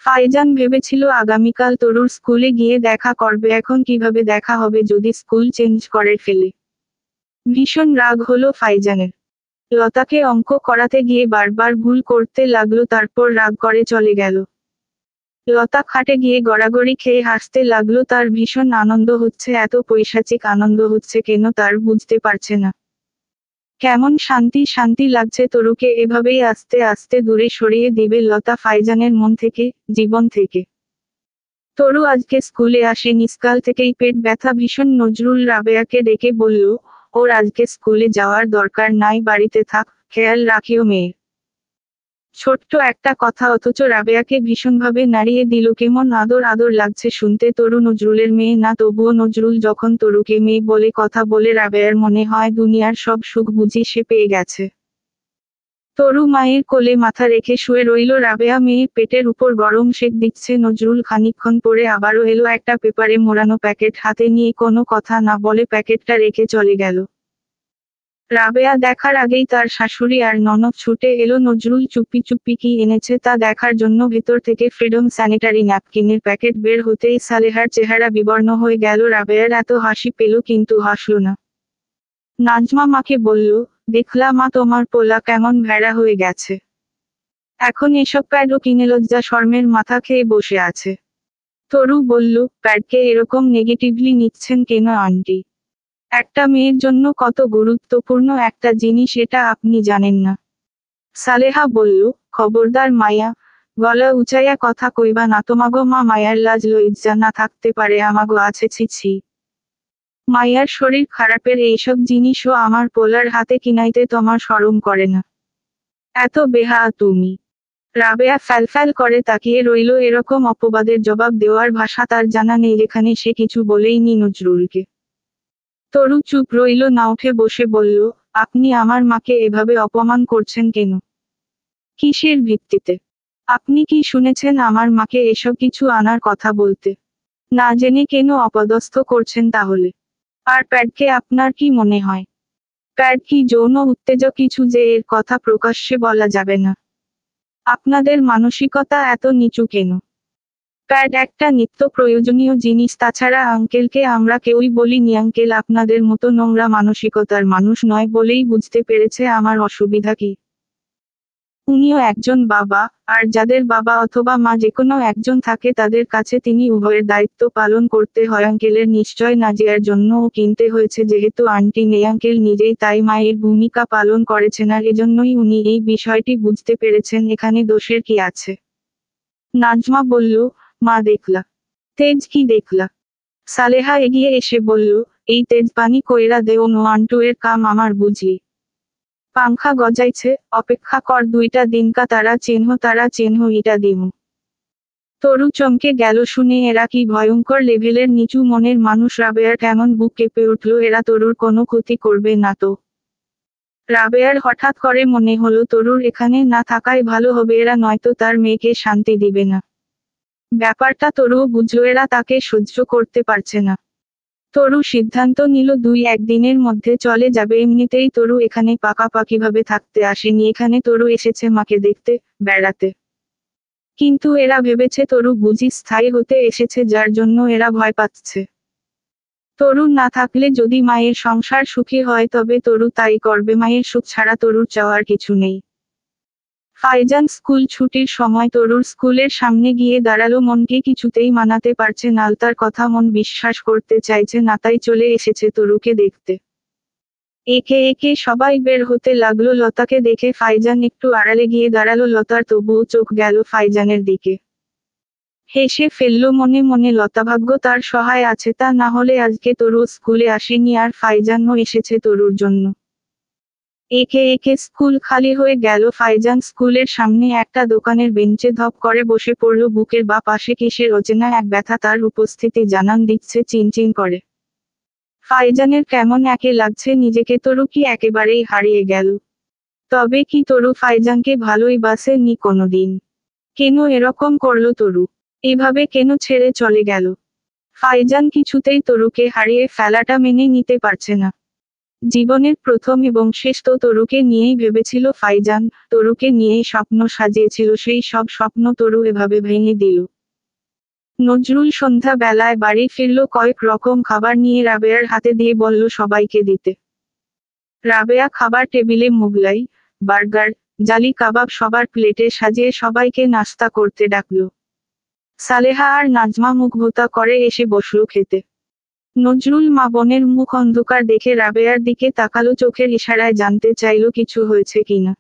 ফাইজান ভেবেছিল আগামীকাল তরুর স্কুলে গিয়ে দেখা করবে, এখন কিভাবে দেখা হবে যদি স্কুল চেঞ্জ করে ফেলে? ভীষণ রাগ হলো ফাইজানের। লতাকে অঙ্ক করাতে গিয়ে বারবার ভুল করতে লাগলো, তারপর রাগ করে চলে গেল। লতা খাটে গিয়ে গড়াগড়ি খেয়ে হাসতে লাগলো, তার ভীষণ আনন্দ হচ্ছে। এত পৈশাচিক আনন্দ হচ্ছে কেন তার বুঝতে পারছে না। কেমন শান্তি শান্তি লাগছে তরুকে। এভাবেই আস্তে আস্তে দূরে সরিয়ে দিবে লতা ফাইজানের মন থেকে, জীবন থেকে। তরু আজকে স্কুলে আসেনি, কাল থেকেই পেট ব্যথা ভীষণ। নজরুল রাবেয়াকে ডেকে বলল, ওর আজকে স্কুলে যাওয়ার দরকার নাই, বাড়িতে থাক, খেয়াল রাখিও মেয়ে। ছোট্ট একটা কথা অথচ রাবেয়াকে ভীষণভাবে নাড়িয়ে দিল। কেমন আদর আদর লাগছে শুনতে। তরু নজরুলের মেয়ে না, তবুও নজরুল যখন তরুকে মেয়ে বলে কথা বলে, রাবেয়ার মনে হয় দুনিয়ার সব সুখ বুঝি সে পেয়ে গেছে। তরু মায়ের কোলে মাথা রেখে শুয়ে রইল, রাবেয়া মেয়ের পেটের উপর গরম সেক দিচ্ছে। নজরুল খানিকক্ষণ পরে আবারও এলো, একটা পেপারে মোড়ানো প্যাকেট হাতে নিয়ে কোনো কথা না বলে প্যাকেটটা রেখে চলে গেল। রাবেয়া দেখার আগেই তার শাশুড়ি আর ননদ ছুটে এলো। নজরুল চুপি চুপি কি এনেছে তা দেখার জন্য। ভেতর থেকে ফ্রিডম স্যানিটারি ন্যাপকিনের প্যাকেট বের হতেই সালেহার চেহারা বিবর্ণ হয়ে গেল। রাবেয়ার এত হাসি পেল কিন্তু হাসল না। নাজমা মাকে বলল, দেখলা মা, তোমার পোলা কেমন ভেড়া হয়ে গেছে। এখন এসব প্যাডও কিনে লজ্জা শরমের মাথা খেয়ে বসে আছে। তরু বলল, প্যাডকে এরকম নেগেটিভলি নিচ্ছেন কেন আন্টি? একটা মেয়ের জন্য কত গুরুত্বপূর্ণ একটা জিনিস এটা আপনি জানেন না? সালেহা বলল, খবরদার মাইয়া, গলা উচাইয়া কথা কইবা না তোমাগো মা মায়ার লাজ লইজ্জা না থাকতে পারে আমাগো আছে ছি ছি। মাইয়ার শরীর খারাপের এইসব জিনিসও আমার পোলার হাতে কিনাইতে তোমার শরম করে না। এত বেহায়া তুমি। রাবেয়া ফ্যালফ্যাল করে তাকিয়ে রইল। এরকম অপবাদের জবাব দেওয়ার ভাষা তার জানা নেই, যেখানে সে কিছু বলেইনি নজরুলকে। তরু চুপ রইল না, উঠে বসে বলল, আপনি আমার মাকে এভাবে অপমান করছেন কেন? কিসের ভিত্তিতে? আপনি কি শুনেছেন আমার মাকে এসব কিছু আনার কথা বলতে? না জেনে কেন অপদস্থ করছেন তাহলে? আর প্যাডকে আপনার কি মনে হয়? প্যাড কি যৌন উত্তেজক কিছু যে এর কথা প্রকাশ্যে বলা যাবে না? আপনাদের মানসিকতা এত নিচু কেন? প্যাড একটা নিত্য প্রয়োজনীয় জিনিস, তাছাড়া আঙ্কেলকে আমরা কেউই বলিনি আঙ্কেল আপনাদের মতো নোংরা মানসিকতার মানুষ নয় বলেই বুঝতে পেরেছে আমার অসুবিধা কি। উনিও একজন বাবা, আর যাদের বাবা অথবা মা যেকোনো একজন থাকে তাদের কাছে তিনি উভয়ের দায়িত্ব পালন করতে হয়। আঙ্কেলের নিশ্চয় নাজিয়ার জন্যও কিনতে হয়েছে, যেহেতু আন্টি নেই আঙ্কেল নিজেই তাই মায়ের ভূমিকা পালন করেছেন, আর এজন্যই উনি এই বিষয়টি বুঝতে পেরেছেন। এখানে দোষের কি আছে? নাজমা বলল, মা দেখলা? তেজ কি দেখলা? সালেহা এগিয়ে এসে বলল, এই তেজ পানি কইরা দেও নো আন্টু, এর কাম আমার বুঝলি। পাংখা গজাইছে, অপেক্ষা কর দুইটা দিনকা তারা চিহ্ন ইটা দিমু। তরু চমকে গেল শুনে, এরা কি ভয়ঙ্কর লেভেলের নিচু মনের মানুষ। রাবেয়ার কেমন বুক কেঁপে উঠল, এরা তরুর কোনো ক্ষতি করবে না তো? রাবেয়ার হঠাৎ করে মনে হলো তরুর এখানে না থাকাই ভালো হবে, এরা নয়তো তার মেয়েকে শান্তি দিবে না। ব্যাপারটা তরুও বুঝল, এরা তাকে সহ্য করতে পারছে না। তরু সিদ্ধান্ত নিল 2-1 দিনের মধ্যে চলে যাবে। এমনিতেই তরু এখানে পাকাপাকিভাবে থাকতে আসেনি, এখানে তরু এসেছে মাকে দেখতে, বেড়াতে। কিন্তু এরা ভেবেছে তরু বুঝি স্থায়ী হতে এসেছে, যার জন্য এরা ভয় পাচ্ছে। তরু না থাকলে যদি মায়ের সংসার সুখী হয় তবে তরু তাই করবে, মায়ের সুখ ছাড়া তরুর চাওয়ার কিছু নেই। ফাইজান স্কুল ছুটির সময় তরুর স্কুলের সামনে গিয়ে দাঁড়ালো। মনকে কিছুতেই মানাতে পারছে না, আলতার কথা মন বিশ্বাস করতে চাইছে না, তাই চলে এসেছে তরুকে দেখতে। একে একে সবাই বের হতে লাগলো। লতাকে দেখে ফাইজান একটু আড়ালে গিয়ে দাঁড়ালো। লতার তবুও চোখ গেল ফাইজানের দিকে। হেসে ফেলল মনে মনে, লতাভাগ্য তার সহায় আছে, তা না হলে আজকে তরু স্কুলে আসেনি আর ফাইজানও এসেছে তরুর জন্য। একে একে স্কুল খালি হয়ে গেল। ফাইজান স্কুলের সামনে একটা দোকানের বেঞ্চে ধপ করে বসে পড়ল। বুকের বা পাশে কিসের অচেনা এক ব্যথা তার উপস্থিতি জানান দিচ্ছে চিনচিন করে। ফাইজানের কেমন একে লাগছে নিজেকে, তরু কি একেবারেই হারিয়ে গেল? তবে কি তরু ফাইজানকে ভালোই বাসে নি কোনোদিন? কেন এরকম করলো তরু? এভাবে কেন ছেড়ে চলে গেল? ফাইজান কিছুতেই তরুকে হারিয়ে ফেলাটা মেনে নিতে পারছে না। জীবনের প্রথম এবং শেষ তো তরুকে নিয়েই ভেবেছিল ফাইজান, তরুকে নিয়েই স্বপ্ন সাজিয়েছিল, সেই সব স্বপ্ন তরু এভাবে ভেঙে দিল। নজরুল সন্ধ্যা বেলায় বাড়ি ফিরল, কয়েক রকম খাবার নিয়ে রাবেয়ার হাতে দিয়ে বলল সবাইকে দিতে। রাবেয়া খাবার টেবিলে মোগলাই, বার্গার, জালি কাবাব সবার প্লেটে সাজিয়ে সবাইকে নাস্তা করতে ডাকল। সালেহা আর নাজমা মুখ ভোঁতা করে এসে বসল খেতে। নজরুল মা বোনের মুখ অন্ধকার দেখে রাবেয়ার দিকে তাকালো, চোখের ইশারায় জানতে চাইল কিছু হয়েছে কিনা।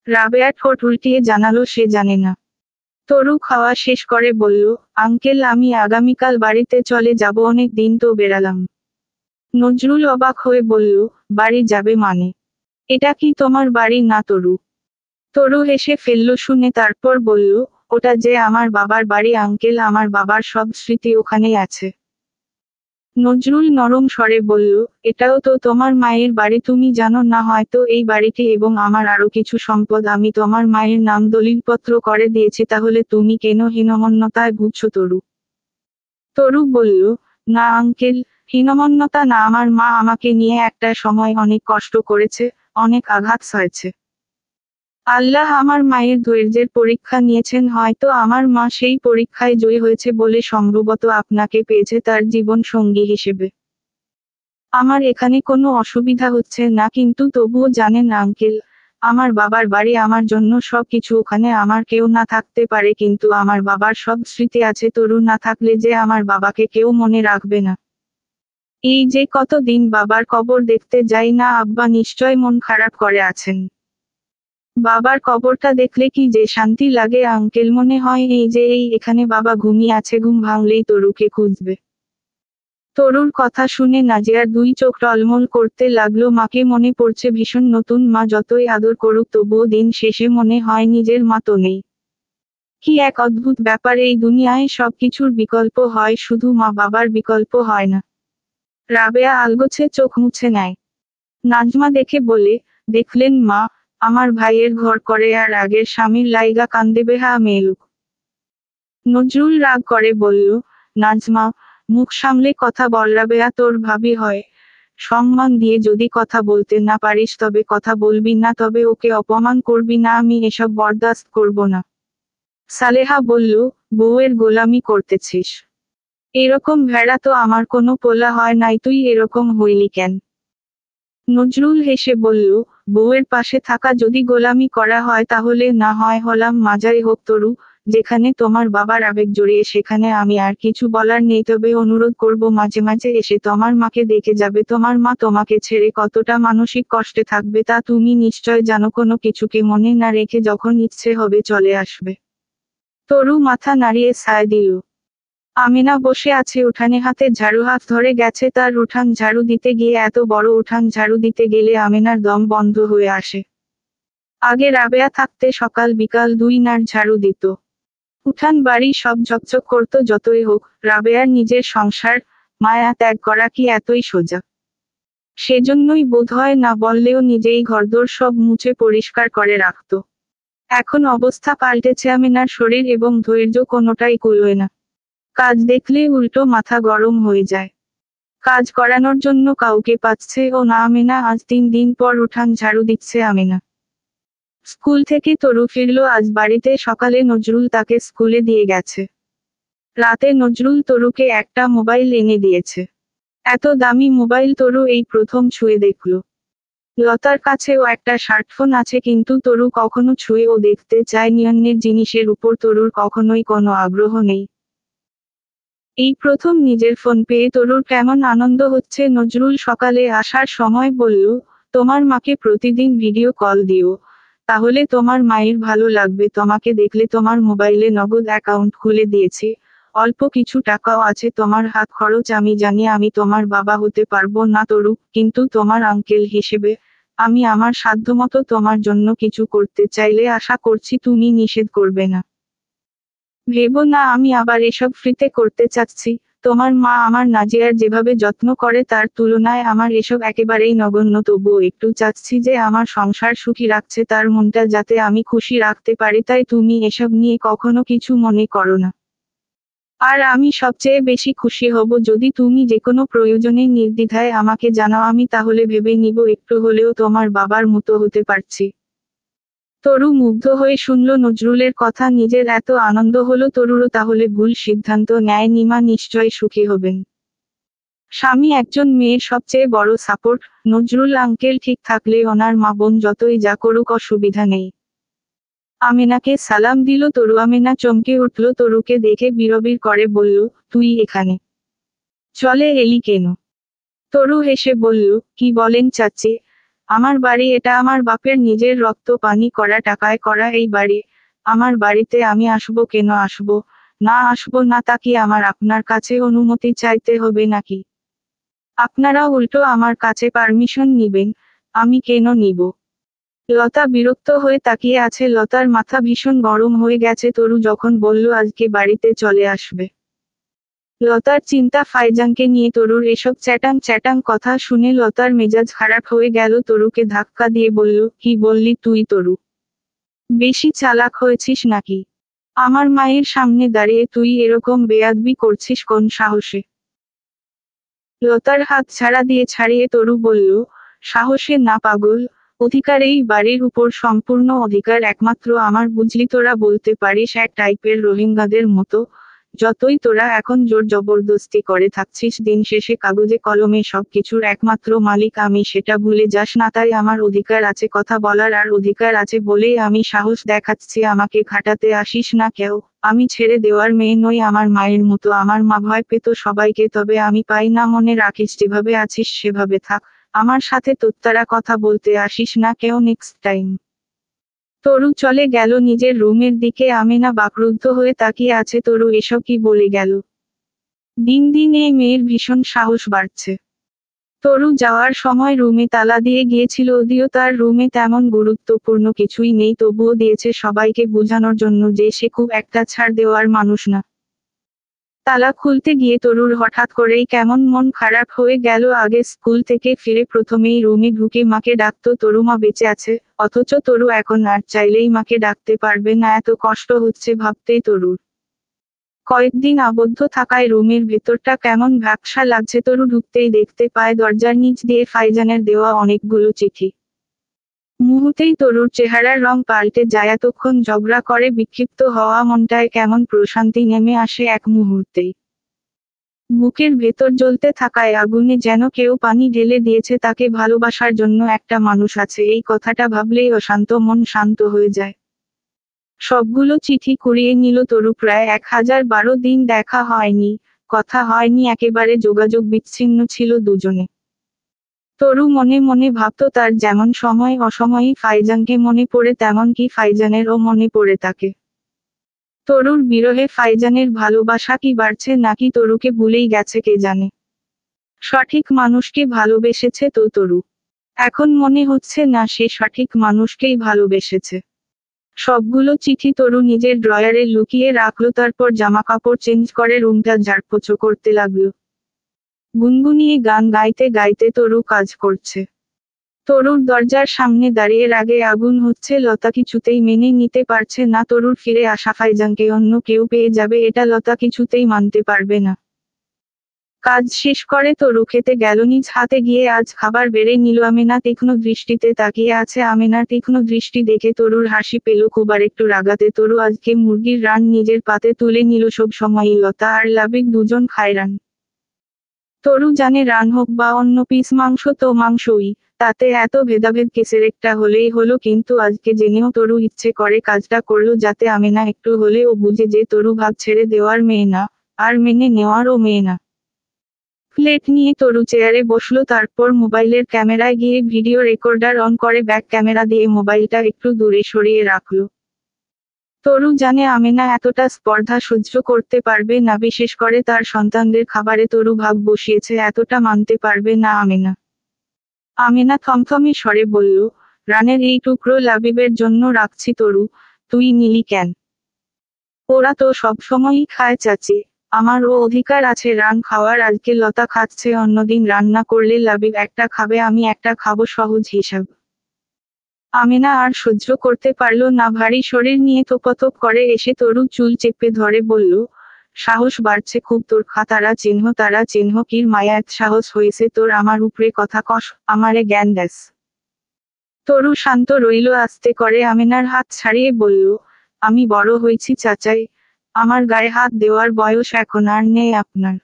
রাবেয়া ঠোঁট উল্টিয়ে জানালো সে জানে না। তরু খাওয়া শেষ করে বলল, আঙ্কেল আমি আগামীকাল বাড়িতে চলে যাব, অনেক দিন তো বেড়ালাম। নজরুল অবাক হয়ে বলল, বাড়ি যাবে মানে? এটা কি তোমার বাড়ি না তরু? তরু হেসে ফেলল শুনে, তারপর বলল, ওটা যে আমার বাবার বাড়ি আঙ্কেল, আমার বাবার সব স্মৃতি ওখানেই আছে। নজরুল নরম স্বরে বলল, এটাও তো তোমার মায়ের বাড়ি, তুমি জানো না হয়তো এই বাড়িটি এবং আমার আরো কিছু সম্পদ আমি তোমার মায়ের নাম দলিলপত্র করে দিয়েছি, তাহলে তুমি কেন হীনমন্যতায় ভুগছো তরু? তরু বলল, না আঙ্কেল, হীনমন্যতা না, আমার মা আমাকে নিয়ে একটা সময় অনেক কষ্ট করেছে, অনেক আঘাত সয়েছে। আল্লাহ আমার মায়ের ধৈর্যের পরীক্ষা নিয়েছেন, হয়তো আমার মা সেই পরীক্ষায় জয়ী হয়েছে বলে সম্ভবত আপনাকে পেয়েছে তার জীবন সঙ্গী হিসেবে। আমার এখানে কোনো অসুবিধা হচ্ছে না, কিন্তু তবুও জানেন আঙ্কেল, আমার বাবার বাড়ি আমার জন্য সব কিছু, ওখানে আমার কেউ না থাকতে পারে কিন্তু আমার বাবার সব স্মৃতি আছে, তরু না থাকলে যে আমার বাবাকে কেউ মনে রাখবে না। এই যে কতদিন বাবার কবর দেখতে যাই না, আব্বা নিশ্চয় মন খারাপ করে আছেন। বাবার কবরটা দেখলে কি যে শান্তি লাগে আঙ্কেল, মনে হয় এই যে এখানে বাবা ঘুমিয়ে আছে, ঘুম ভাঙলেই তরুকে খুঁজবে। তরুর কথা শুনে নাজিয়ার দুই চোখ টলমল করতে লাগলো। মাকে মনে পড়ছে ভীষণ, নতুন মা যতই আদর করুক তবুও দিন শেষে মনে হয় নিজের মা তো নেই। কি এক অদ্ভুত ব্যাপার, এই দুনিয়ায় সবকিছুর বিকল্প হয়, শুধু মা বাবার বিকল্প হয় না। রাবেয়া আলগোছে চোখ মুছে নেয়। নাজমা দেখে বলে, দেখলেন মা, আমার ভাইয়ের ঘর করে আর আগের স্বামীর লাইগা কান্দে বেহা মেয়েলুক। নজরুল রাগ করে বলল, নাজমা, মুখ সামলে কথা বল, রাবেয়া তোর ভাবি হয়, সম্মান দিয়ে যদি কথা বলতে না পারিস তবে কথা বলবি না, তবে ওকে অপমান করবি না, আমি এসব বরদাস্ত করব না। সালেহা বলল, বউয়ের গোলামি করতেছিস? এরকম ভেড়া তো আমার কোনো পোলা হয় নাই, তুই এরকম হইলি কেন? নজরুল হেসে বলল, বউয়ের পাশে থাকা যদি গোলামি করা হয় তাহলে না হয় হলাম মাজাই হোক তরু, যেখানে তোমার বাবার আবেগ জড়িয়ে সেখানে আমি আর কিছু বলার নেই, তবে অনুরোধ করব মাঝে মাঝে এসে তোমার মাকে দেখে যাবে। তোমার মা তোমাকে ছেড়ে কতটা মানসিক কষ্টে থাকবে তা তুমি নিশ্চয় জানো, কোনো কিছুকে মনে না রেখে যখন ইচ্ছে হবে চলে আসবে। তরু মাথা নাড়িয়ে সায় দিল। আমিনা বসে আছে উঠানে, হাতে ঝাড়ু, হাত ধরে গেছে তার উঠান ঝাড়ু দিতে গিয়ে। এত বড় উঠান ঝাড়ু দিতে গেলে আমিনার দম বন্ধ হয়ে আসে। আগে রাবেয়া থাকতে সকাল বিকাল দুই নার ঝাড়ু দিত। উঠান বাড়ি সব ঝকঝক করত। যতই হোক, রাবেয়ার নিজের সংসার, মায়া ত্যাগ করা কি এতই সোজা? সেজন্যই বোধহয় না বললেও নিজেই ঘরদোর সব মুছে পরিষ্কার করে রাখত। এখন অবস্থা পাল্টেছে, আমিনার শরীর এবং ধৈর্য কোনোটাই কুলোয় না। কাজ দেখলে উল্টো মাথা গরম হয়ে যায়। কাজ করানোর জন্য কাউকে পাচ্ছে ও না। আমিনা আজ 3 দিন পর উঠান ঝাড়ু দিচ্ছে। আমিনা স্কুল থেকে তরু ফিরল আজ বাড়িতে সকালে। নজরুল তাকে স্কুলে দিয়ে গেছে। রাতে নজরুল তরুকে একটা মোবাইল এনে দিয়েছে। এত দামি মোবাইল তরু এই প্রথম ছুঁয়ে দেখল। লতার কাছেও একটা স্মার্টফোন আছে, কিন্তু তরু কখনো ছুঁয়ে ও দেখতে চায়নি। অন্যের জিনিসের উপর তরুর কখনোই কোনো আগ্রহ নেই। এই প্রথম নিজের ফোন পেয়ে তরুর কেমন আনন্দ হচ্ছে। নজরুল সকালে আসার সময় বলল, তোমার মাকে প্রতিদিন ভিডিও কল দিও, তাহলে তোমার মায়ের ভালো লাগবে। তোমাকে দেখলে তোমার মোবাইলে নগদ অ্যাকাউন্ট খুলে দিয়েছি, অল্প কিছু টাকাও আছে তোমার হাত খরচ। আমি জানি আমি তোমার বাবা হতে পারবো না তরু, কিন্তু তোমার আঙ্কেল হিসেবে আমি আমার সাধ্যমতো তোমার জন্য কিছু করতে চাইলে আশা করছি তুমি নিষেধ করবে না। ভেবো না আমি আবার এসব ফ্রিতে করতে চাচ্ছি। তোমার মা আমার নাজিয়ার যেভাবে যত্ন করে তার তুলনায় আমার এসব একেবারেই নগণ্য, তবুও একটু চাচ্ছি যে আমার সংসার সুখী রাখছে তার মনটা যাতে আমি খুশি রাখতে পারি, তাই তুমি এসব নিয়ে কখনো কিছু মনে করো না। আর আমি সবচেয়ে বেশি খুশি হব যদি তুমি যেকোনো প্রয়োজনে নির্দ্বিধায় আমাকে জানাও, আমি তাহলে ভেবে নিব একটু হলেও তোমার বাবার মতো হতে পারছি। তরু মুগ্ধ হয়ে শুনল নজরুলের কথা। নিজের এত আনন্দ হলো তরুরও, তাহলে ভুল সিদ্ধান্ত নেয়নি, মা নিশ্চয় সুখী হবেন। স্বামী একজন মেয়ের সবচেয়ে বড় সাপোর্ট। নজরুল আঙ্কেল ঠিক থাকলে ওনার মা বোন যতই যা করুক অসুবিধা নেই। আমিনাকে সালাম দিল তরু। আমিনা চমকে উঠল তরুকে দেখে, বিড়বিড় করে বলল, তুই এখানে চলে এলি কেন? তরু হেসে বলল, কি বলেন চাচি, আমার বাড়ি এটা, আমার বাপের নিজের রক্ত পানি করা টাকায় করা এই বাড়ি। আমার বাড়িতে আমি আসবো কেন? আসবো না আসবো না তা কি আমার আপনার কাছে অনুমতি চাইতে হবে নাকি? আপনারা উল্টো আমার কাছে পারমিশন নিবেন? আমি কেন নিব? লতা বিরক্ত হয়ে তাকিয়ে আছে। লতার মাথা ভীষণ গরম হয়ে গেছে তরু যখন বলল আজকে বাড়িতে চলে আসবে। লতার চিন্তা ফাইজানকে নিয়ে। তরুর এসব চ্যাটাং চ্যাটাং কথা শুনে লতার মেজাজ খারাপ হয়ে গেল। তরুকে ধাক্কা দিয়ে বলল, কি বললি তুই তরু? বেশি চালাক হয়েছিস নাকি? আমার মায়ের সামনে দাঁড়িয়ে তুই এরকম বেয়াদবি করছিস কোন সাহসে? লতার হাত ছাড়া দিয়ে ছাড়িয়ে তরু বলল, সাহসে না পাগল, অধিকার, এই বাড়ির উপর সম্পূর্ণ অধিকার একমাত্র আমার, বুঝলি? তোরা বলতে পারিস এক টাইপের রোহিঙ্গাদের মতো। যতই তোরা এখন জোর জবরদস্তি করে থাকছিস, দিন শেষে কাগজে কলমে সবকিছুর একমাত্র মালিক আমি, সেটা ভুলে যাস না। তাই আমার অধিকার আছে কথা বলার, আর অধিকার আছে বলেই আমি সাহস দেখাচ্ছি। আমাকে ঘাটাতে আসিস না কেউ। আমি ছেড়ে দেওয়ার মেয়ে নই, আমার মায়ের মতো। আমার মা ভয় পেত সবাইকে, তবে আমি পাই না। মনে রাখিস, যেভাবে আছিস সেভাবে থাক। আমার সাথে তোত্তারা কথা বলতে আসিস না কেউ নেক্সট টাইম। তরু চলে গেল নিজের রুমের দিকে। আমেনা বাকরুদ্ধ হয়ে তাকিয়ে আছে। তরু এসব কি বলে গেল? দিন দিন এই মেয়ের ভীষণ সাহস বাড়ছে। তরু যাওয়ার সময় রুমে তালা দিয়ে গিয়েছিল, যদিও তার রুমে তেমন গুরুত্বপূর্ণ কিছুই নেই, তবুও দিয়েছে সবাইকে বোঝানোর জন্য যে সে খুব একটা ছাড় দেওয়ার মানুষ না। তালা খুলতে গিয়ে তরুর হঠাৎ করেই কেমন মন খারাপ হয়ে গেল। আগে স্কুল থেকে ফিরে প্রথমেই রুমে ঢুকে মাকে ডাকতো তরু, মা বেঁচে আছে, অথচ তরু এখন আর চাইলেই মাকে ডাকতে পারবে না। এত কষ্ট হচ্ছে ভাবতেই তরুর। কয়েকদিন আবদ্ধ থাকায় রুমের ভেতরটা কেমন ভ্যাপসা লাগছে। তরু ঢুকতেই দেখতে পায় দরজার নিচ দিয়ে ফাইজানের দেওয়া অনেকগুলো চিঠি। মুহূর্তেই তরুর চেহারার রং পাল্টে যায়। এতক্ষণ ঝগড়া করে বিক্ষিপ্ত হওয়া মনটায় কেমন প্রশান্তি নেমে আসে এক মুহূর্তেই। বুকের ভেতর জ্বলতে থাকায় আগুনে যেন কেউ পানি ঢেলে দিয়েছে। তাকে ভালোবাসার জন্য একটা মানুষ আছে, এই কথাটা ভাবলেই অশান্ত মন শান্ত হয়ে যায়। সবগুলো চিঠি কুড়িয়ে নিল তরু। প্রায় 1012 দিন দেখা হয়নি, কথা হয়নি, একেবারে যোগাযোগ বিচ্ছিন্ন ছিল দুজনে। তরু মনে মনে ভাবত তার যেমন সময় অসময়ই ফাইজানকে মনে পড়ে, তেমন কি ফাইজানেরও মনে পড়ে তাকে। তরুর বিরহে ফাইজানের ভালোবাসা কি বাড়ছে নাকি তরুকে ভুলেই গেছে কে জানে। সঠিক মানুষকে ভালোবেসেছে তো তরু। এখন মনে হচ্ছে না সে সঠিক মানুষকেই ভালোবেসেছে। সবগুলো চিঠি তরু নিজের ড্রয়ারে লুকিয়ে রাখলো, তারপর জামাকাপড় চেঞ্জ করে রুমটা ঝাড়পোছো করতে লাগলো। গুনগুনিয়ে গান গাইতে গাইতে তরু কাজ করছে। তরুর দরজার সামনে দাঁড়িয়ে রাগে আগুন হচ্ছে। লতা কিছুতেই মেনে নিতে পারছে না তরুর ফিরে আসা। ফাইজানকে অন্য কেউ পেয়ে যাবে এটা লতা কিছুতেই মানতে পারবে না। কাজ শেষ করে তরু খেতে গেল। নিজ হাতে গিয়ে আজ খাবার বেড়ে নিল। আমেনা তীক্ষ্ণ দৃষ্টিতে তাকিয়ে আছে। আমেনার তীক্ষ্ণ দৃষ্টি দেখে তরুর হাসি পেল খুব। আর একটু রাগাতে তরু আজকে মুরগির রান নিজের পাতে তুলে নিল। সব সময়ই লতা আর লাবিক দুজন খায় রান। তরু জানে রান হোক বা অন্য পিস মাংস তো মাংসই, তাতে এত ভেদাভেদ কেসের একটা হলেই হলো। কিন্তু আজকে জেনেও তরু ইচ্ছে করে কাজটা করলো যাতে আমেনা একটু হলেও বুঝে যে তরু ভাগ ছেড়ে দেওয়ার মেয়ে না, আর মেনে নেওয়ারও মেয়ে না। প্লেট নিয়ে তরু চেয়ারে বসলো, তারপর মোবাইলের ক্যামেরায় গিয়ে ভিডিও রেকর্ডার অন করে ব্যাক ক্যামেরা দিয়ে মোবাইলটা একটু দূরে সরিয়ে রাখলো। তরু জানে আমেনা এতটা স্পর্ধা সহ্য করতে পারবে না, বিশেষ করে তার সন্তানদের খাবারে তরু ভাগ বসিয়েছে, এতটা মানতে পারবে না আমেনা। আমেনা থমথমে স্বরে বলল, রানের এই টুকরো লাবিবের জন্য রাখছি তরু, তুই নিলি কেন? ওরা তো সবসময়ই খায় চাচি, আমারও অধিকার আছে রান খাওয়ার। আজকে লতা খাচ্ছে, অন্যদিন রান্না করলে লাবিব একটা খাবে, আমি একটা খাবো, সহজ হিসাব। আমেনা আর সহ্য করতে পারল না। ভারী শরীর নিয়ে তোপতপ করে এসে তরু চুল চেপে ধরে বলল, সাহস বাড়ছে খুব তোর। তারা চিহ্ন কির মায়া, এত সাহস হয়েছে তোর আমার উপরে কথা কস, আমারে জ্ঞান দেস। তরু শান্ত রইল। আস্তে করে আমেনার হাত ছাড়িয়ে বলল, আমি বড় হয়েছি চাচাই, আমার গায়ে হাত দেওয়ার বয়স এখন আর নেই আপনার।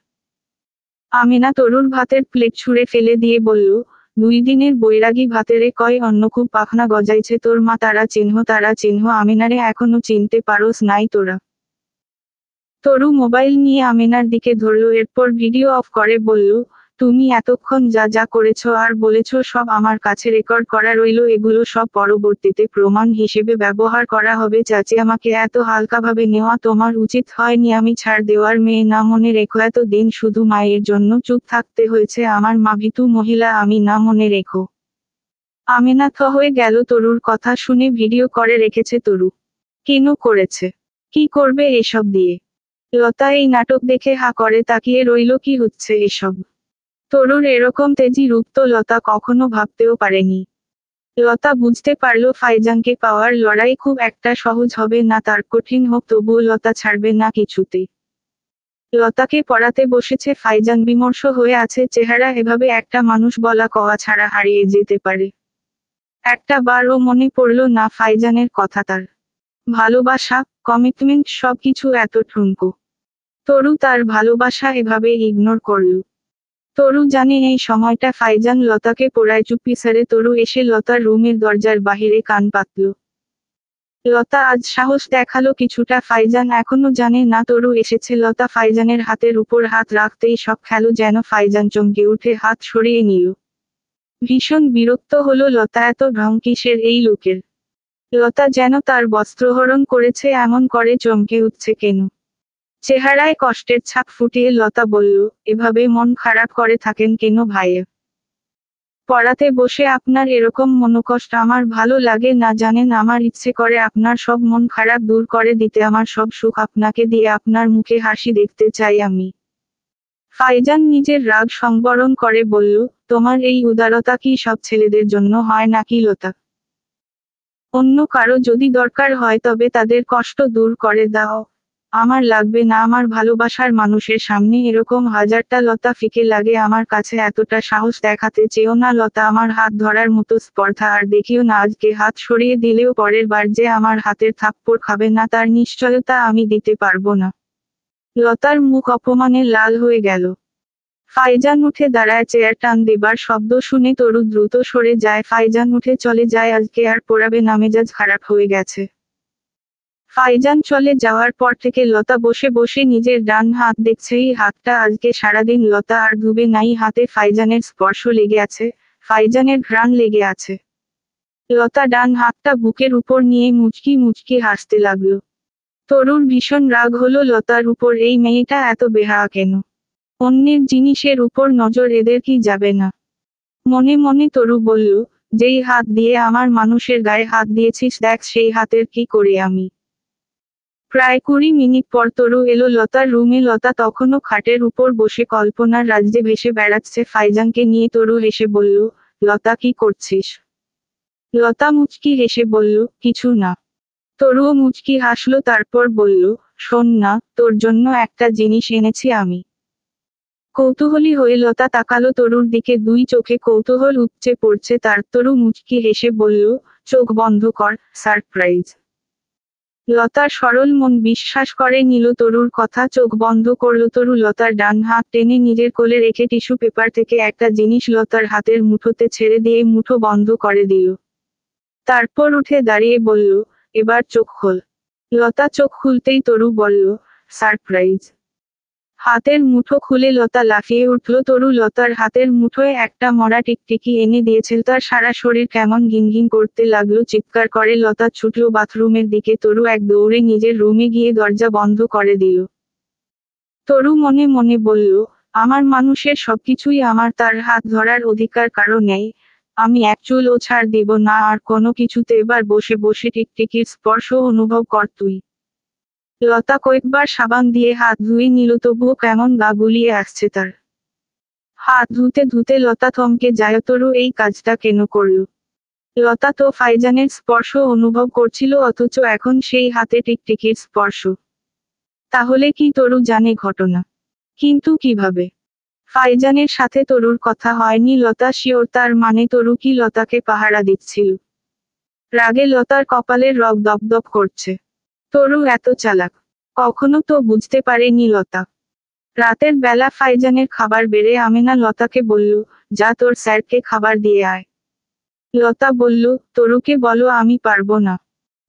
আমেনা তরুর ভাতের প্লেট ছুঁড়ে ফেলে দিয়ে বলল, 2 দিনের বৈরাগী ভাতেরে কয় অন্য খুব পাখনা গজাইছে তোর মা। তারা চিহ্ন আমেনারে এখনো চিনতে পারোস নাই তোরা? তরু মোবাইল নিয়ে আমেনার দিকে ধরল, এরপর ভিডিও অফ করে বলল, তুমি এতক্ষণ যা যা করেছ আর বলেছ সব আমার কাছে রেকর্ড করা রইল, এগুলো সব পরবর্তীতে প্রমাণ হিসেবে ব্যবহার করা হবে। চাচি, আমাকে এত হালকাভাবে নেওয়া তোমার উচিত হয়নি। আমি ছাড় দেওয়ার মেয়ে না, মনে রেখো। এত দিন শুধু মায়ের জন্য চুপ থাকতে হয়েছে, আমার মা ভীতু মহিলা আমি না, মনে রেখো। আমেনা থ হয়ে গেল। তরুর কথা শুনে ভিডিও করে রেখেছে তরু। কেন করেছে? কি করবে এসব দিয়ে? লতা এই নাটক দেখে হা করে তাকিয়ে রইল। কি হচ্ছে এসব? তরুর এরকম তেজি রূপ তো লতা কখনো ভাবতেও পারেনি। লতা বুঝতে পারল ফাইজানকে পাওয়ার লড়াই খুব একটা সহজ হবে না, তার কঠিন হোক তবুও লতা ছাড়বে না কিছুতেই। লতাকে পড়াতে বসেছে ফাইজান। বিমর্ষ হয়ে আছে চেহারা। এভাবে একটা মানুষ বলা কওয়া ছাড়া হারিয়ে যেতে পারে? একটা বারও মনে পড়ল না ফাইজানের কথা, তার ভালোবাসা, কমিটমেন্ট, সবকিছু এত ঠুনকো। তরু তার ভালোবাসা এভাবে ইগনোর করল। তরু জানে এই সময়টা ফাইজান লতাকে পড়ায়। চুপি সারে তরু এসে লতার রুমের দরজার বাহিরে কান পাতল। লতা আজ সাহস দেখালো কিছুটা। ফাইজান এখনো জানে না তরু এসেছে। লতা ফাইজানের হাতের উপর হাত রাখতেই সব খেল যেন। ফাইজান চমকে উঠে হাত সরিয়ে নিল। ভীষণ বিরক্ত হলো লতা, এত ঢং কিসের এই লোকের? লতা যেন তার বস্ত্রহরণ করেছে এমন করে চমকে উঠছে কেন। চেহারায় কষ্টের ছাপ ফুটিয়ে লতা বলল, এভাবে মন খারাপ করে থাকেন কেন ভাইয়া? পড়াতে বসে আপনার এরকম মনোকষ্ট আমার ভালো লাগে না জানেন। আমার ইচ্ছে করে আপনার সব মন খারাপ দূর করে দিতে, আমার সব সুখ আপনাকে দিয়ে আপনার মুখে হাসি দেখতে চাই আমি। ফাইজান নিজের রাগ সংবরণ করে বলল, তোমার এই উদারতা কি সব ছেলেদের জন্য হয় নাকি লতা? অন্য কারো যদি দরকার হয় তবে তাদের কষ্ট দূর করে দাও, আমার লাগবে না। আমার ভালোবাসার মানুষের সামনে এরকম হাজারটা লতা ফিকে লাগে। আমার কাছে এতটা সাহস দেখাতে চেও না লতা। আমার হাত ধরার মতো স্পর্ধা আর দেখিও না। আজকে হাত সরিয়ে দিলেও পরের বার যে আমার হাতের থাপ্পড় খাবে না তার নিশ্চয়তা আমি দিতে পারবো না। লতার মুখ অপমানে লাল হয়ে গেল। ফাইজান উঠে দাঁড়ায়, চেয়ার টান দেবার শব্দ শুনে তরু দ্রুত সরে যায়। ফাইজান উঠে চলে যায়, আজকে আর পড়াবে না, মেজাজ খারাপ হয়ে গেছে। ফাইজান চলে যাওয়ার পর থেকে লতা বসে বসে নিজের ডান হাত দেখছে। এই হাতটা আজকে সারাদিন লতা আর ধুবে নাই। হাতে ফাইজানের স্পর্শ লেগে আছে, ফাইজানের ঘ্রাণ লেগে আছে। লতা ডান হাতটা বুকের উপর নিয়ে মুচকি মুচকি হাসতে লাগলো। তরুর ভীষণ রাগ হলো লতার উপর। এই মেয়েটা এত বেহায়া কেন? অন্যের জিনিসের উপর নজর এদের কি যাবে না? মনে মনে তরু বলল, যেই হাত দিয়ে আমার মানুষের গায়ে হাত দিয়েছিস দেখ সেই হাতের কি করি আমি। প্রায় 20 মিনিট পর তরু এলো লতার রুমে। লতা তখনও খাটের উপর বসে কল্পনার রাজ্যে ভেসে বেড়াচ্ছে ফাইজানকে নিয়ে। তরু হেসে বলল, লতা কি করছিস? লতা মুচকি হেসে বলল, কিছু না। তরুও মুচকি হাসলো, তারপর বলল, শোন না, তোর জন্য একটা জিনিস এনেছি আমি। কৌতূহলী হয়ে লতা তাকালো তরুর দিকে, দুই চোখে কৌতূহল উপচে পড়ছে তার। তরু মুচকি হেসে বলল, চোখ বন্ধ কর, সারপ্রাইজ। লতার সরল মন বিশ্বাস করে নিল তরুর কথা। চোখ বন্ধ করল তরু। লতার ডান হাত টেনে নিজের কোলে রেখে টিস্যু পেপার থেকে একটা জিনিস লতার হাতের মুঠোতে ছেড়ে দিয়ে মুঠো বন্ধ করে দিল। তারপর উঠে দাঁড়িয়ে বলল, এবার চোখ খোল। লতা চোখ খুলতেই তরু বলল, সারপ্রাইজ। হাতের মুঠো খুলে লতা লাফিয়ে উঠল। তরু লতার হাতের মুঠোয় একটা মরা টিকটিকি এনে দিয়েছিল। তার সারা শরীর কেমন ঘিনঘিন করতে লাগলো। চিৎকার করে লতা ছুটল বাথরুমের দিকে। তরু এক দৌড়ে নিজের রুমে গিয়ে দরজা বন্ধ করে দিল। তরু মনে মনে বলল, আমার মানুষের সবকিছুই আমার, তার হাত ধরার অধিকার কারো নেই। আমি এক চুলও ছাড় দিব না আর কোনো কিছুতে। এবার বসে বসে টিকটিকির স্পর্শ অনুভব কর তুই। লতা কয়েকবার সাবান দিয়ে হাত ধুয়ে নিল, তবুও কেমন গা গুলিয়ে আসছে তার। হাত ধুতে ধুতে লতা থমকে যায়। তরু এই কাজটা কেন করল? লতা তো ফাইজানের স্পর্শ অনুভব করছিল, অথচ এখন সেই হাতে টিকটিকির স্পর্শ। তাহলে কি তরু জানে ঘটনা? কিন্তু কিভাবে? ফাইজানের সাথে তরুর কথা হয়নি লতা শিওর। তার মানে তরু কি লতাকে পাহারা দিচ্ছিল? রাগে লতার কপালের রগ দপদপ করছে। তরু এত চালাক কখনো তো বুঝতে পারেনি লতা। রাতের বেলা ফাইজানের খাবার বেড়ে আমেনা লতাকে বলল, যা তোর স্যারকে খাবার দিয়ে আয়। লতা বলল, তরুকে বলো আমি পারবো না।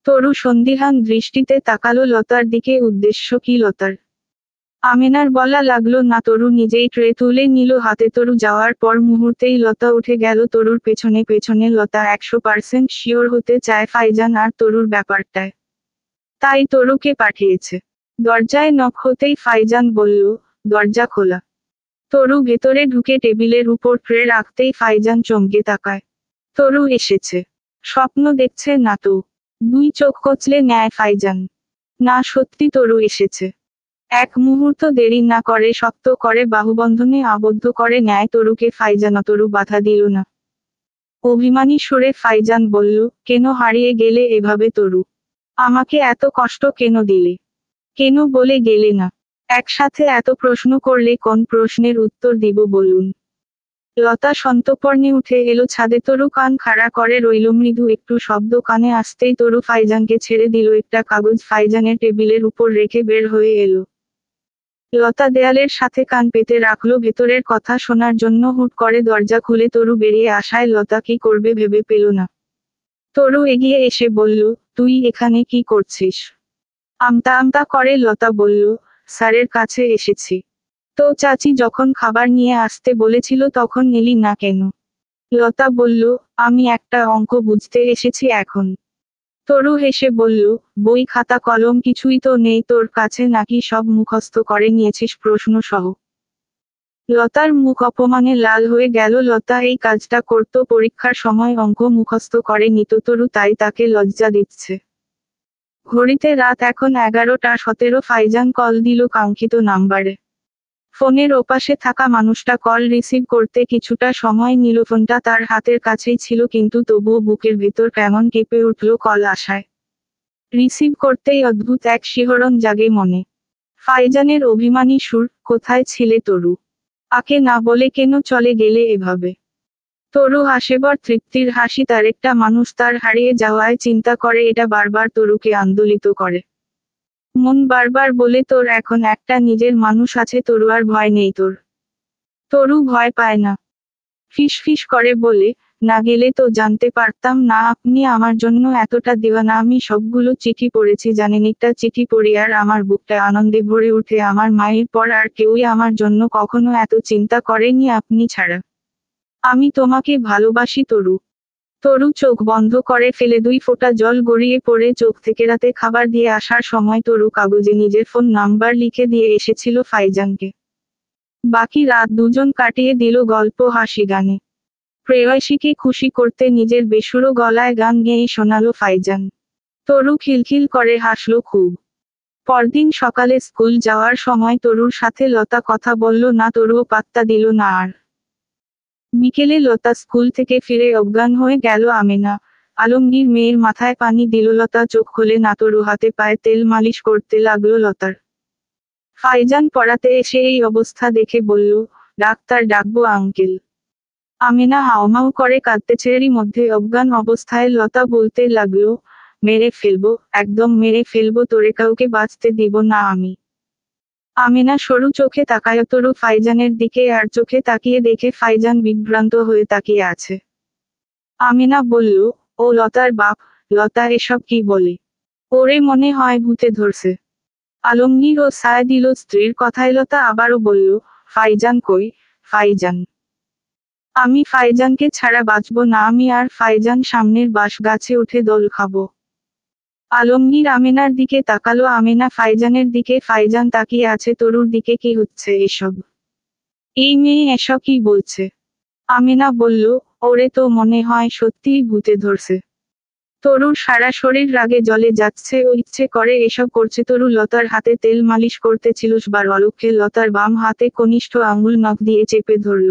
তরু সন্দিহান দৃষ্টিতে তাকালো লতার দিকে। উদ্দেশ্য কি লতার? আমেনার বলা লাগলো না। তরু নিজেই ট্রে তুলে নিল হাতে। তরু যাওয়ার পর মুহূর্তেই লতা উঠে গেল তরুর পেছনে পেছনে। লতা 100% শিওর হতে চায় ফাইজান আর তরুর ব্যাপারটায়, তাই তরুকে পাঠিয়েছে। দরজায় নক হতেই ফাইজান বলল, দরজা খোলা। তরু ভেতরে ঢুকে টেবিলের উপর ট্রে রাখতেই ফাইজান চমকে তাকায়। তরু এসেছে। স্বপ্ন দেখছে না তো? দুই চোখ কচলে নেয় ফাইজান। না, সত্যি তরু এসেছে। এক মুহূর্ত দেরি না করে শক্ত করে বাহুবন্ধনে আবদ্ধ করে নেয় তরুকে ফাইজান। তরু বাধা দিল না। অভিমানী সুরে ফাইজান বলল, কেন হারিয়ে গেলে এভাবে তরু? আমাকে এত কষ্ট কেন দিলে? কেন বলে গেলে না? একসাথে এত প্রশ্ন করলে কোন প্রশ্নের উত্তর দিব বলুন? লতা সন্তর্পণে উঠে এলো ছাদে। তরু কান খাড়া করে রইল। মৃদু একটু শব্দ কানে আসতেই তরু ফাইজানকে ছেড়ে দিল। একটা কাগজ ফাইজানের টেবিলের উপর রেখে বের হয়ে এলো। লতা দেয়ালের সাথে কান পেতে রাখলো ভেতরের কথা শোনার জন্য। হুট করে দরজা খুলে তরু বেরিয়ে আসায় লতা কি করবে ভেবে পেল না। তরু এগিয়ে এসে বলল, তুই এখানে কি করছিস? আমতা আমতা করে লতা বলল, স্যারের কাছে এসেছি। তো চাচি যখন খাবার নিয়ে আসতে বলেছিল তখন এলি না কেন? লতা বলল, আমি একটা অঙ্ক বুঝতে এসেছি এখন। তরু হেসে বলল, বই খাতা কলম কিছুই তো নেই তোর কাছে নাকি সব মুখস্থ করে নিয়েছিস প্রশ্ন সহ। লতার মুখ অপমানে লাল হয়ে গেল। লতা এই কাজটা করত পরীক্ষার সময় অঙ্ক মুখস্থ করে নিত তরু তাই তাকে লজ্জা দিচ্ছে। ঘড়িতে রাত এখন 11:17। ফাইজান কল দিল কাঙ্ক্ষিত নাম্বারে। ফোনের ওপাশে থাকা মানুষটা কল রিসিভ করতে কিছুটা সময় নিল। ফোনটা তার হাতের কাছেই ছিল কিন্তু তবুও বুকের ভেতর কেমন কেঁপে উঠল কল আসায়। রিসিভ করতেই অদ্ভুত এক শিহরণ জাগে মনে। ফাইজানের অভিমানী সুর, কোথায় ছিলে তরু? আকে না বলে কেন চলে গেলে এভাবে? তরু হাসেবর তৃপ্তির হাসি। তার একটা মানুষ তার হারিয়ে যাওয়ায় চিন্তা করে, এটা বারবার তরুকে আন্দোলিত করে। মন বারবার বলে তোর এখন একটা নিজের মানুষ আছে, তরু আর ভয় নেই তোর। তরু ভয় পায় না। ফিসফিস করে বলে, না গেলে তো জানতে পারতাম না আপনি আমার জন্য এতটা দিওয়ানা। আমি সবগুলো চিঠি পড়েছি জানেন, একটা চিঠি পড়ি আর আমার বুকটা আনন্দে ভরে উঠে। আমার মায়ের পর আর কেউই আমার জন্য কখনো এত চিন্তা করেনি আপনি ছাড়া। আমি তোমাকে ভালোবাসি তরু। তরু চোখ বন্ধ করে ফেলে, 2 ফোঁটা জল গড়িয়ে পড়ে চোখ থেকে। রাতে খাবার দিয়ে আসার সময় তরু কাগজে নিজের ফোন নাম্বার লিখে দিয়ে এসেছিল ফাইজানকে। বাকি রাত দুজন কাটিয়ে দিল গল্প হাসি গানে। প্রেয়সীকে খুশি করতে নিজের বেসুরো গলায় গান গেয়ে শোনালো ফাইজান। তরু খিলখিল করে হাসল খুব। পরদিন সকালে স্কুল যাওয়ার সময় তরুর সাথে লতা কথা বলল না, তরুও পাত্তা দিল না আর। বিকেলে লতা স্কুল থেকে ফিরে অজ্ঞান হয়ে গেল। আমেনা, আলমগীর মেয়ের মাথায় পানি দিল। লতা চোখ খোলে না। তরু হাতে পায়ে তেল মালিশ করতে লাগলো লতার। ফাইজান পড়াতে এসে এই অবস্থা দেখে বলল, ডাক্তার ডাকবো আঙ্কেল? আমেনা হাউমাউ করে কাঁদতেছে। এরই মধ্যে অজ্ঞান অবস্থায় লতা বলতে লাগলো, মেরে ফেলবো, একদম মেরে ফেলবো তোরে, কাউকে বাঁচতে দিব না আমি। আমেনা সরু চোখে তাকায় তরু ফাইজানের দিকে, আর চোখে তাকিয়ে দেখে ফাইজান বিভ্রান্ত হয়ে তাকিয়ে আছে। আমেনা বলল, ও লতার বাপ। লতা এসব কি বলে? ওরে মনে হয় ভূতে ধরছে। আলমগীর ও সায় দিল স্ত্রীর কথায়। লতা আবারও বলল, ফাইজান কই? ফাইজান? আমি ফাইজানকে ছাড়া বাঁচব না আমি। আর ফাইজান সামনের বাঁশ গাছে উঠে দোল খাবো। আলমগীর আমেনার দিকে তাকালো। আমেনা ফাইজানের দিকে। ফাইজান তাকিয়ে আছে তরুর দিকে। কি হচ্ছে এসব? এই মেয়ে এসব কি বলছে? আমেনা বলল, ওরে তো মনে হয় সত্যিই ভূতে ধরছে। তরুর সারা শরীর রাগে জ্বলে যাচ্ছে। ও ইচ্ছে করে এসব করছে। তরু লতার হাতে তেল মালিশ করতেছিল, বার অলক্ষে লতার বাম হাতে কনিষ্ঠ আঙুল নখ দিয়ে চেপে ধরল।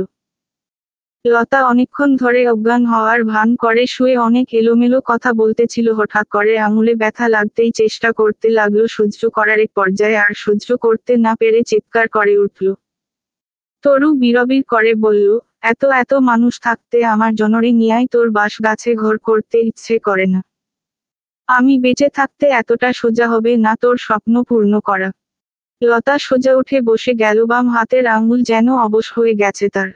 লতা অনেকক্ষণ ধরে অজ্ঞান হওয়ার ভান করে শুয়ে অনেক এলোমেলো কথা বলতেছিল। হঠাৎ করে আঙুলে ব্যথা লাগতেই চেষ্টা করতে লাগলো সহ্য করার এক পর্যায়ে আর সহ্য করতে না পেরে চিৎকার করে উঠল। তরু বিড়বিড় করে বলল, এত এত মানুষ থাকতে আমার জনরে নিয়াই তোর বাঁশ গাছে ঘর করতে ইচ্ছে করে না? আমি বেঁচে থাকতে এতটা সোজা হবে না তোর স্বপ্ন পূর্ণ করা। লতা সোজা উঠে বসে গেল। বাম হাতের আঙুল যেন অবশ হয়ে গেছে তার।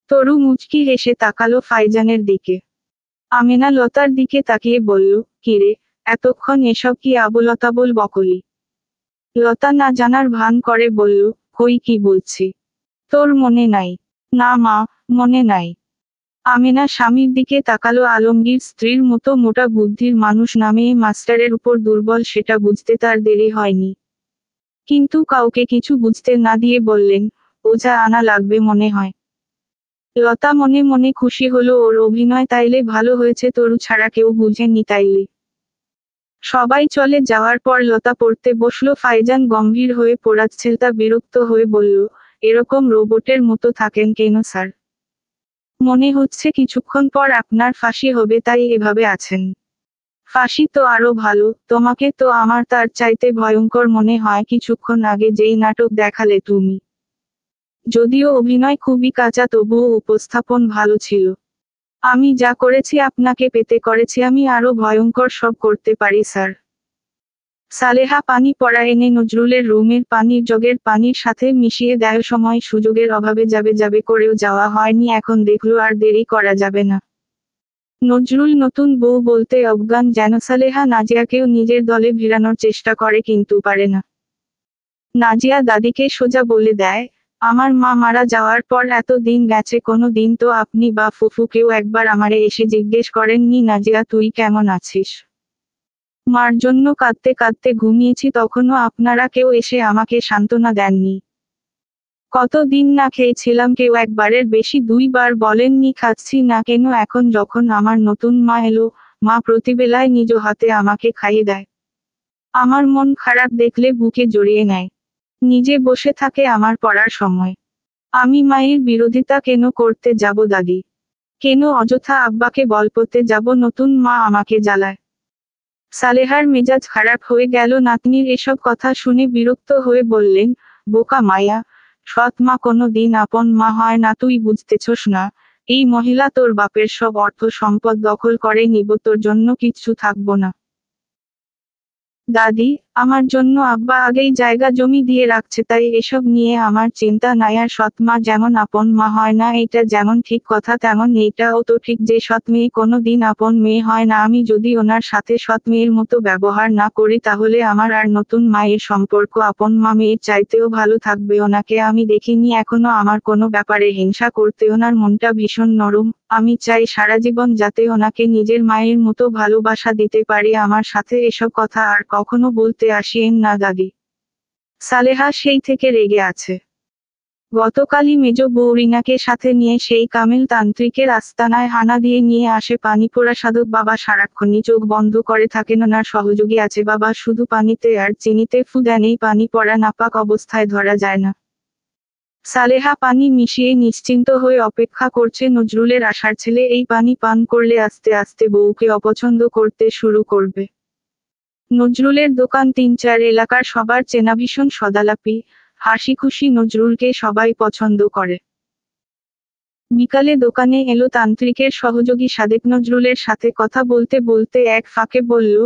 তরু মুচকি হেসে তাকালো ফাইজানের দিকে। আমেনা লতার দিকে তাকিয়ে বলল, কিরে, এতক্ষণ এসব কি আবোলতাবোল বকলি? লতা না জানার ভান করে বলল, কই কি বলছি? তোর মনে নাই? না মা, মনে নাই। আমেনা স্বামীর দিকে তাকালো। আলমগীর স্ত্রীর মতো মোটা বুদ্ধির মানুষ নামে মাস্টারের উপর দুর্বল, সেটা বুঝতে তার দেরি হয়নি। কিন্তু কাউকে কিছু বুঝতে না দিয়ে বললেন, ওঝা আনা লাগবে মনে হয়। লতা মনে মনে খুশি হলো, ওর অভিনয় তাইলে ভালো হয়েছে, তরু ছাড়া কেউ বুঝেনি তাইলে। সবাই চলে যাওয়ার পর লতা পড়তে বসলো। ফাইজান গম্ভীর হয়ে পড়াচ্ছে। তা বিরক্ত হয়ে বলল, এরকম রোবটের মতো থাকেন কেন স্যার? মনে হচ্ছে কিছুক্ষণ পর আপনার ফাঁসি হবে তাই এভাবে আছেন। ফাঁসি তো আরো ভালো, তোমাকে তো আমার তার চাইতে ভয়ঙ্কর মনে হয়। কিছুক্ষণ আগে যেই নাটক দেখালে তুমি, যদিও অভিনয় খুবই কাঁচা তবুও উপস্থাপন ভালো ছিল। আমি যা করেছি আপনাকে পেতে করেছি, আমি আরো ভয়ঙ্কর সব করতে পারি স্যার। সালেহা পানি পড়া এনে নজরুলের রুমের পানির জগের পানির সাথে মিশিয়ে দেয়। সময় সুযোগের অভাবে যাবে যাবে করেও যাওয়া হয়নি। এখন দেখলো আর দেরি করা যাবে না। নজরুল নতুন বউ বলতে অজ্ঞান যেন। সালেহা নাজিয়াকেও নিজের দলে ভিড়ানোর চেষ্টা করে কিন্তু পারে না। নাজিয়া দাদিকে সোজা বলে দেয়, আমার মা মারা যাওয়ার পর এত দিন গেছে, কোনো দিন তো আপনি বা ফুফু কেউ একবার আমারে এসে জিজ্ঞেস করেননি নাজিয়া তুই কেমন আছিস। মার জন্য কাঁদতে কাঁদতে ঘুমিয়েছি, তখনও আপনারা কেউ এসে আমাকে সান্ত্বনা দেননি। কতদিন না খেয়েছিলাম, কেউ একবারের বেশি 2 বার বলেননি খাচ্ছি না কেন। এখন যখন আমার নতুন মা এলো, মা প্রতিবেলায় নিজ হাতে আমাকে খাইয়ে দেয়। আমার মন খারাপ দেখলে বুকে জড়িয়ে নেয়। নিজে বসে থাকে আমার পড়ার সময়। আমি মায়ের বিরোধিতা কেন করতে যাব দাদি? কেন অযথা আব্বাকে বলপতে যাব? নতুন মা আমাকে জ্বালায়। সালেহার মেজাজ খারাপ হয়ে গেল। নাতনির এসব কথা শুনে বিরক্ত হয়ে বললেন, বোকা মায়া, সৎ মা কোনো দিন আপন মা হয় না, তুই বুঝতেছস না? এই মহিলা তোর বাপের সব অর্থ সম্পদ দখল করে নিব, তোর জন্য কিচ্ছু থাকবো না। দাদি, আমার জন্য আব্বা আগেই জায়গা জমি দিয়ে রাখছে, তাই এসব নিয়ে আমার চিন্তা নাই। আর সৎ মা যেমন আপন মা হয় না, এটা যেমন ঠিক কথা, তেমন এইটাও তো ঠিক যে সৎ মেয়ে কোনো দিন আপন মেয়ে হয় না। আমি যদি ওনার সাথে সৎ মেয়ের মতো ব্যবহার না করি, তাহলে আমার আর নতুন মায়ের সম্পর্ক আপন মা মেয়ের চাইতেও ভালো থাকবে। ওনাকে আমি দেখিনি এখনো আমার কোনো ব্যাপারে হিংসা করতে। ওনার মনটা ভীষণ নরম। আমি চাই সারা জীবন যাতে ওনাকে নিজের মায়ের মতো ভালোবাসা দিতে পারি। আমার সাথে এসব কথা আর কখনো বলতে আসিয়েন না দাদি। সালেহা সেই থেকে রেগে আছে। গতকালই মেজ বউ রিনাকে সাথে নিয়ে সেই কামেল তান্ত্রিকের আস্তানায় হানা দিয়ে নিয়ে আসে পানিপোড়া সাধক বাবা। সারাক্ষণই চোখ বন্ধ করে থাকেন। ওনার সহযোগী আছে বাবা, শুধু পানিতে আর চিনিতে ফু দেন, এই পানি পড়া নাপাক অবস্থায় ধরা যায় না। সালেহা পানি মিশিয়ে নিশ্চিন্ত হয়ে অপেক্ষা করছে নজরুলের আসার। ছেলে এই পানি পান করলে আস্তে আস্তে বউকে অপছন্দ করতে শুরু করবে। নজরুলের দোকান 3-4 এলাকার সবার চেনা, ভীষণ সদালাপি, হাসি খুশি। নজরুলকে সবাই পছন্দ করে। বিকালে দোকানে এলো তান্ত্রিকের সহযোগী সাদেক। নজরুলের সাথে কথা বলতে বলতে এক ফাঁকে বলল,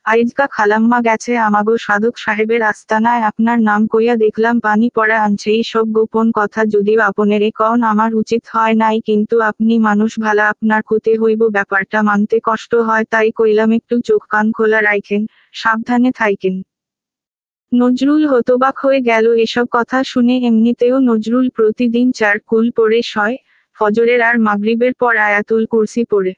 আইজকা খালাম্মা গেছে আমাগো সাধক সাহেবের আস্তানায়, আপনার নাম কইয়া দেখলাম পানি পড়া আনছে। এই সব গোপন কথা যদিও আপনেরে কন আমার উচিত হয় নাই, কিন্তু আপনি মানুষ ভালা, আপনার হতে হইব। ব্যাপারটা মানতে কষ্ট হয়, তাই কইলাম একটু চোখ কান খোলা রাইখেন, সাবধানে থাইকেন। নজরুল হতবাক হয়ে গেল এসব কথা শুনে। এমনিতেও নজরুল প্রতিদিন 4 কুল পড়ে শয়, ফজরের আর মাগরিবের পর আয়াতুল কুরসি পড়ে।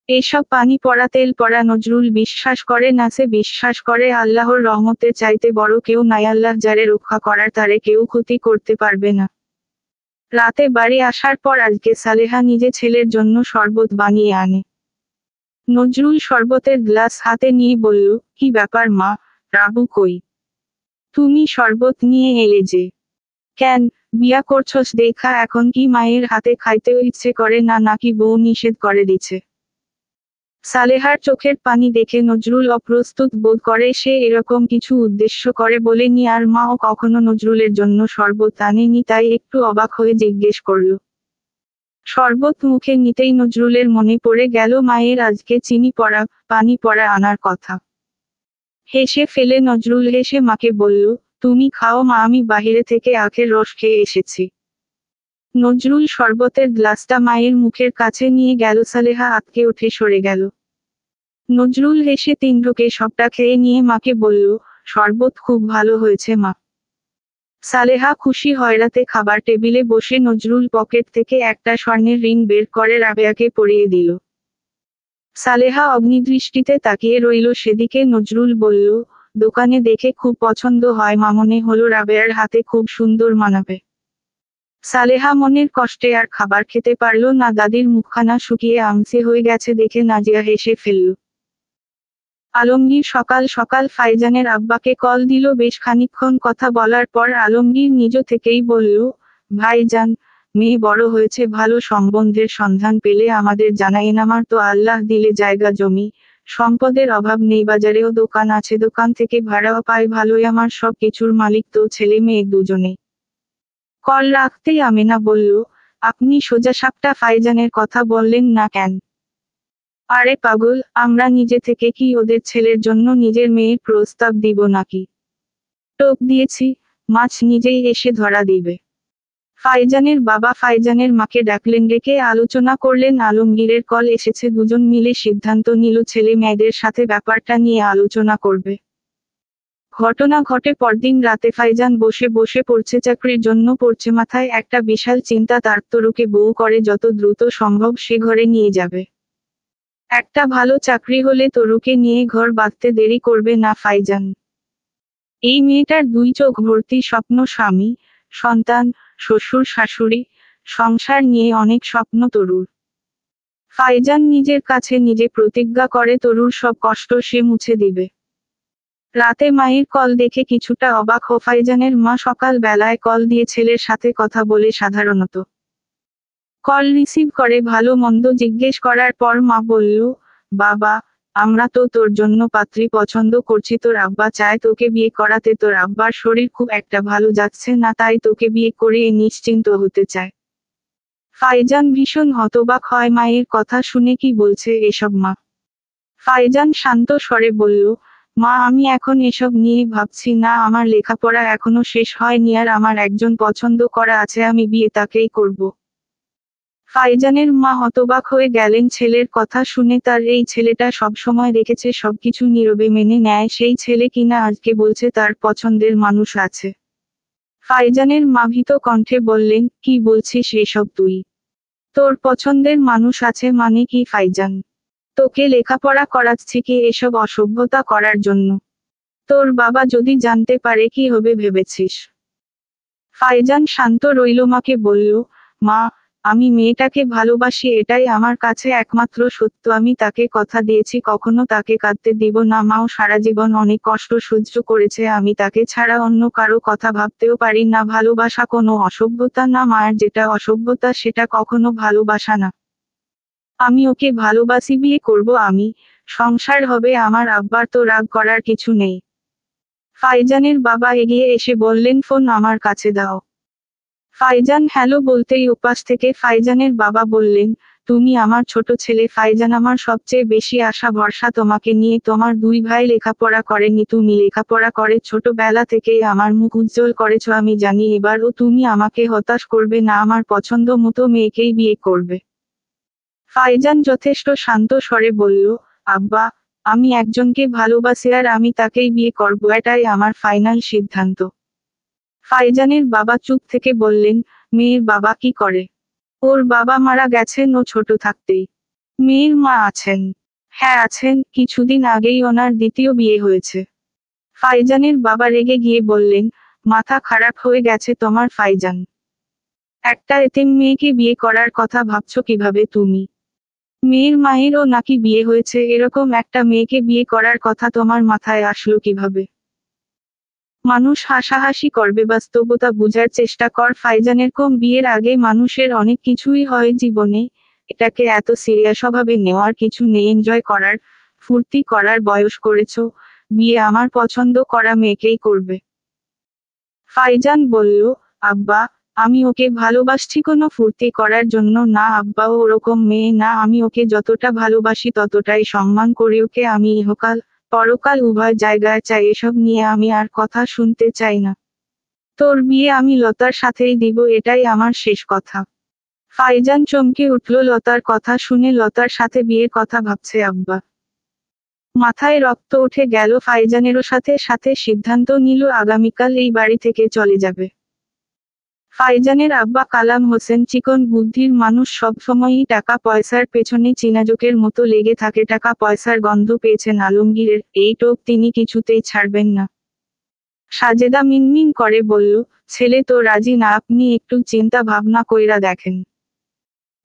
এসব পানি পড়া তেল পড়া নজরুল বিশ্বাস করে না। সে বিশ্বাস করে আল্লাহর রহমতের চাইতে বড় কেউ নাই। আল্লাহ যারে রক্ষা করার তারে কেউ ক্ষতি করতে পারবে না। রাতে বাড়ি আসার পর আজকে সালেহা নিজে ছেলের জন্য শরবত বানিয়ে আনে। নজরুল শরবতের গ্লাস হাতে নিয়ে বলল, কি ব্যাপার মা, রাবু কই? তুমি শরবত নিয়ে এলে যে? কেন, বিয়া করছস দেখা এখন কি মায়ের হাতে খাইতেও ইচ্ছে করে না, নাকি বউ নিষেধ করে দিছে? সালেহার চোখের পানি দেখে নজরুল অপ্রস্তুত বোধ করে। সে এরকম কিছু উদ্দেশ্য করে বলেনি, আর মাও কখনো নজরুলের জন্য শরবত আনেনি, তাই একটু অবাক হয়ে জিজ্ঞেস করল। শরবত মুখে নিতেই নজরুলের মনে পড়ে গেল মায়ের আজকে চিনি পড়া, পানি পড়া আনার কথা। হেসে ফেলে নজরুল হেসে মাকে বলল, তুমি খাও মা, আমি বাহিরে থেকে আখের রস খেয়ে এসেছি। নজরুল শরবতের গ্লাসটা মায়ের মুখের কাছে নিয়ে গেল। সালেহা আঁতকে উঠে সরে গেল। নজরুল হেসে 3 ঢোকে সবটা খেয়ে নিয়ে মাকে বলল, শরবত খুব ভালো হয়েছে মা। সালেহা খুশি হয়। রাতে খাবার টেবিলে বসে নজরুল পকেট থেকে একটা স্বর্ণের রিং বের করে রাবেয়াকে পরিয়ে দিল। সালেহা অগ্নিদৃষ্টিতে তাকিয়ে রইল সেদিকে। নজরুল বলল, দোকানে দেখে খুব পছন্দ হয় মা, মনে হলো রাবেয়ার হাতে খুব সুন্দর মানাবে। সালেহা মনের কষ্টে আর খাবার খেতে পারল না। দাদির মুখখানা শুকিয়ে আমসে হয়ে গেছে দেখে নাজিয়া হেসে ফেলল। আলমগীর সকাল সকাল ফাইজানের আব্বাকে কল দিল। বেশ খানিকক্ষণ কথা বলার পর আলমগীর নিজ থেকেই বলল, ভাইজান, মেয়ে বড় হয়েছে, ভালো সম্বন্ধের সন্ধান পেলে আমাদের জানাইন। আমার তো আল্লাহ দিলে জায়গা জমি সম্পদের অভাব নেই, বাজারেও দোকান আছে, দোকান থেকে ভাড়াও পাই ভালোই, আমার সব কিছুর মালিক তো ছেলে মেয়ে দুজনে। কল রাখতেই আমেনা বলল, আপনি সোজাসাপটা ফাইজানের কথা বললেন না কেন? আরে পাগল, আমরা নিজে থেকে কি ওদের ছেলের জন্য নিজের মেয়ের প্রস্তাব দিব নাকি? টোপ দিয়েছি, মাছ নিজেই এসে ধরা দিবে। ফাইজানের বাবা ফাইজানের মাকে ডাকলেন, ডেকে আলোচনা করলেন। আলমগীরের কল এসেছে, দুজন মিলে সিদ্ধান্ত নিল ছেলে মেয়েদের সাথে ব্যাপারটা নিয়ে আলোচনা করবে। ঘটনা ঘটে পরদিন রাতে। ফাইজান বসে বসে পড়ছে, চাকরির জন্য পড়ছে। মাথায় একটা বিশাল চিন্তা, তার তরুকে বউ করে যত দ্রুত সম্ভব সে ঘরে নিয়ে যাবে। একটা ভালো চাকরি হলে তরুকে নিয়ে ঘর বাঁধতে দেরি করবে না ফাইজান। এই মেয়েটার দুই চোখ ভর্তি স্বপ্ন, স্বামী, সন্তান, শ্বশুর শাশুড়ি, সংসার নিয়ে অনেক স্বপ্ন তরুর। ফাইজান নিজের কাছে নিজে প্রতিজ্ঞা করে তরুর সব কষ্ট সে মুছে দিবে। রাতে মায়ের কল দেখে কিছুটা অবাক ফাইজানের মা সকাল বেলায় কল দিয়ে ছেলের সাথে কথা বলে সাধারণত। কল রিসিভ করে ভালো মন্দ জিজ্ঞেস করার পর মা বলল, বাবা, আমরা তো তোর জন্য পাত্রী পছন্দ করছি, তোর আব্বা চায় তোকে বিয়ে করাতে, তোর আব্বার শরীর খুব একটা ভালো যাচ্ছে না, তাই তোকে বিয়ে করিয়ে নিশ্চিন্ত হতে চায়। ফাইজান ভীষণ হতবাক হয় মায়ের কথা শুনে, কি বলছে এসব মা? ফাইজান শান্ত স্বরে বলল, মা আমি এখন এসব নিয়ে ভাবছি না, আমার লেখাপড়া এখনো শেষ হয়নি আর আমার একজন পছন্দ করা আছে, আমি বিয়ে তাকেই করব। ফাইজানের মা হতবাক হয়ে গেলেন ছেলের কথা শুনে, তার এই ছেলেটা সবসময় রেখেছে সবকিছু নীরবে মেনে নেয়, সেই ছেলে কিনা আজকে বলছে তার পছন্দের মানুষ আছে। ফাইজানের মা ভীত কণ্ঠে বললেন, কি বলছিস এসব তুই? তোর পছন্দের মানুষ আছে মানে কি ফাইজান? তোকে লেখাপড়া করাচ্ছি কি এসব অসভ্যতা করার জন্য? তোর বাবা যদি জানতে পারে কি হবে ভেবেছিস? ফাইজান শান্ত রইল, মাকে বলল, মা, আমি মেয়েটাকে ভালোবাসি, এটাই আমার কাছে একমাত্র সত্য, আমি তাকে কথা দিয়েছি কখনো তাকে কাঁদতে দিব না। মাও সারা জীবন অনেক কষ্ট সহ্য করেছে, আমি তাকে ছাড়া অন্য কারো কথা ভাবতেও পারি না। ভালোবাসা কোনো অসভ্যতা না, মায়ের যেটা অসভ্যতা সেটা কখনো ভালোবাসা না। আমি ওকে ভালোবাসি, বিয়ে করব আমি, সংসার হবে আমার, আব্বার তো রাগ করার কিছু নেই। ফাইজানের বাবা এগিয়ে এসে বললেন, ফোন আমার কাছে দাও। ফাইজান হ্যালো বলতেই উপাস থেকে ফাইজানের বাবা বললেন, তুমি আমার ছোট ছেলে ফাইজান, আমার সবচেয়ে বেশি আশা ভরসা তোমাকে নিয়ে। তোমার দুই ভাই লেখাপড়া করেনি, তুমি লেখাপড়া করে ছোটবেলা থেকেই আমার মুখ উজ্জ্বল করেছ, আমি জানি এবারও তুমি আমাকে হতাশ করবে না, আমার পছন্দ মতো মেয়েকেই বিয়ে করবে। ফাইজান যথেষ্ট শান্ত স্বরে বলল, আব্বা, আমি একজনকে ভালোবাসি আর আমি তাকেই বিয়ে করব, এটাই আমার ফাইনাল সিদ্ধান্ত। ফাইজানের বাবা চুপ থেকে বললেন, মেয়ের বাবা কি করে? ওর বাবা মারা গেছেন ও ছোট থাকতেই। মেয়ের মা আছেন? হ্যাঁ আছেন, কিছুদিন আগেই ওনার দ্বিতীয় বিয়ে হয়েছে। ফাইজানের বাবা রেগে গিয়ে বললেন, মাথা খারাপ হয়ে গেছে তোমার ফাইজান? একটা এতিম মেয়েকে বিয়ে করার কথা ভাবছো কিভাবে তুমি? মেয়ের মায়েরও নাকি বিয়ে হয়েছে, এরকম একটা মেয়েকে বিয়ে করার কথা তোমার মাথায় আসলো কিভাবে? মানুষ হাসাহাসি করবে, বাস্তবতা বুঝার চেষ্টা কর ফাইজানের। কম বিয়ের আগে মানুষের অনেক কিছুই হয় জীবনে, এটাকে এত সিরিয়াসভাবে নেওয়ার কিছু নেই, এনজয় করার, ফুর্তি করার বয়স করেছো, বিয়ে আমার পছন্দ করা মেয়েকেই করবে। ফাইজান বলল, আব্বা, আমি ওকে ভালোবাসছি কোনো ফুর্তি করার জন্য না আব্বা, ও ওরকম মেয়ে না, আমি ওকে যতটা ভালোবাসি ততটাই সম্মান করি ওকে, আমি ইহকাল পরকাল উভয় জায়গায় চাই, এসব নিয়ে আমি আর কথা শুনতে চাই না। তোর বিয়ে আমি লতার সাথেই দিব, এটাই আমার শেষ কথা। ফাইজান চমকে উঠল লতার কথা শুনে, লতার সাথে বিয়ের কথা ভাবছে আব্বা? মাথায় রক্ত উঠে গেল ফাইজানেরও, সাথে সাথে সিদ্ধান্ত নিল আগামীকাল এই বাড়ি থেকে চলে যাবে। ফাইজানের আব্বা কালাম হোসেন চিকন বুদ্ধির মানুষ, সবসময়ই টাকা পয়সার পেছনে চিনাজোকের মতো লেগে থাকে, টাকা পয়সার গন্ধ পেয়েছেন আলমগীরের, এই টোপ তিনি কিছুতেই ছাড়বেন না। সাজেদা মিনমিন করে বলল, ছেলে তো রাজি না, আপনি একটু চিন্তা ভাবনা কইরা দেখেন।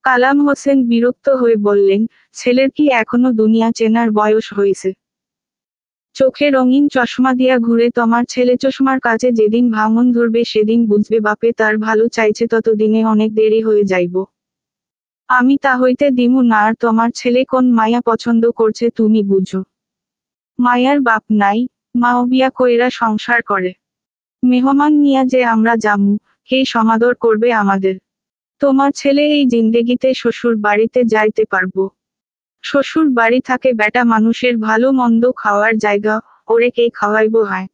কালাম হোসেন বিরক্ত হয়ে বললেন, ছেলের কি এখনো দুনিয়া চেনার বয়স হয়েছে? চোখে রঙিন চশমা দিয়া ঘুরে তোমার ছেলে, চশমার কাছে যেদিন ভাঙন ধরবে সেদিন বুঝবে বাপে তার ভালো চাইছে, ততদিনে অনেক দেরি হয়ে যাইব। আমি তা হইতে দিমু না, আর তোমার ছেলে কোন মায়া পছন্দ করছে তুমি বুঝো। মায়ার বাপ নাই, মাও বিয়া কইরা সংসার করে। মেহমান নিয়া যে আমরা যামু, কে সমাদর করবে আমাদের? তোমার ছেলে এই জিন্দেগিতে শ্বশুর বাড়িতে যাইতে পারবো? শ্বশুর বাড়ি থাকে বেটা মানুষের ভালো মন্দ খাওয়ার জায়গা, ওরে কে খাওয়াইবো হায়?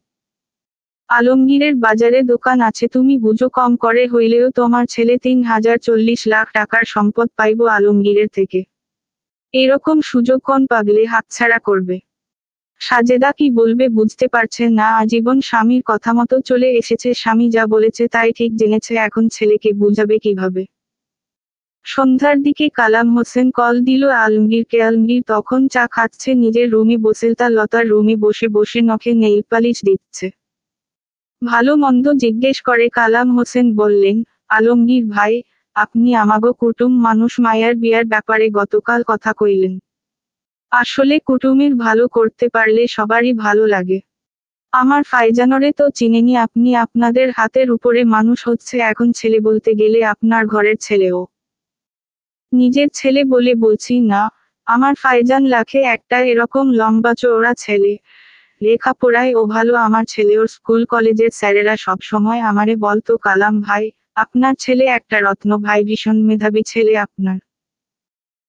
আলমগীরের বাজারে দোকান আছে, তুমি বুঝো, কম করে হইলেও তোমার ছেলে 3,40 লাখ টাকার সম্পদ পাইবো আলমগীরের থেকে। এরকম সুযোগ কোন পাগলে হাতছাড়া করবে? সাজেদা কি বলবে বুঝতে পারছে না, আজীবন স্বামীর কথামতো চলে এসেছে, স্বামী যা বলেছে তাই ঠিক জেনেছে, এখন ছেলেকে বুঝাবে কিভাবে? সন্ধ্যার দিকে কালাম হোসেন কল দিল আলমগীরকে। আলমগীর তখন চা খাচ্ছে নিজের রুমে বসে। লতার রুমে বসে বসে নখে নেইল পালিশ দিচ্ছে। ভালো মন্দ জিজ্ঞেস করে কালাম হোসেন বললেন, আলমগীর ভাই, আপনি আমাগো কুটুম মানুষ, মায়ার বিয়ার ব্যাপারে গতকাল কথা কইলেন। আসলে কুটুমির ভালো করতে পারলে সবারই ভালো লাগে। আমার ফাইজানরে তো চিনেনি আপনি, আপনাদের হাতের উপরে মানুষ হচ্ছে এখন ছেলে বলতে গেলে আপনার ঘরের ছেলেও। নিজের ছেলে বলে বলছি না, আমার ফাইজান লাখে একটা এরকম লম্বা চওড়া ছেলে। লেখাপড়ায় ও ভালো আমার ছেলে, ওর স্কুল কলেজের স্যারেরা সব সময় আমারে বলতো, কালাম ভাই, আপনার ছেলে একটা রত্ন ভাই, ভীষণ মেধাবী ছেলে আপনার।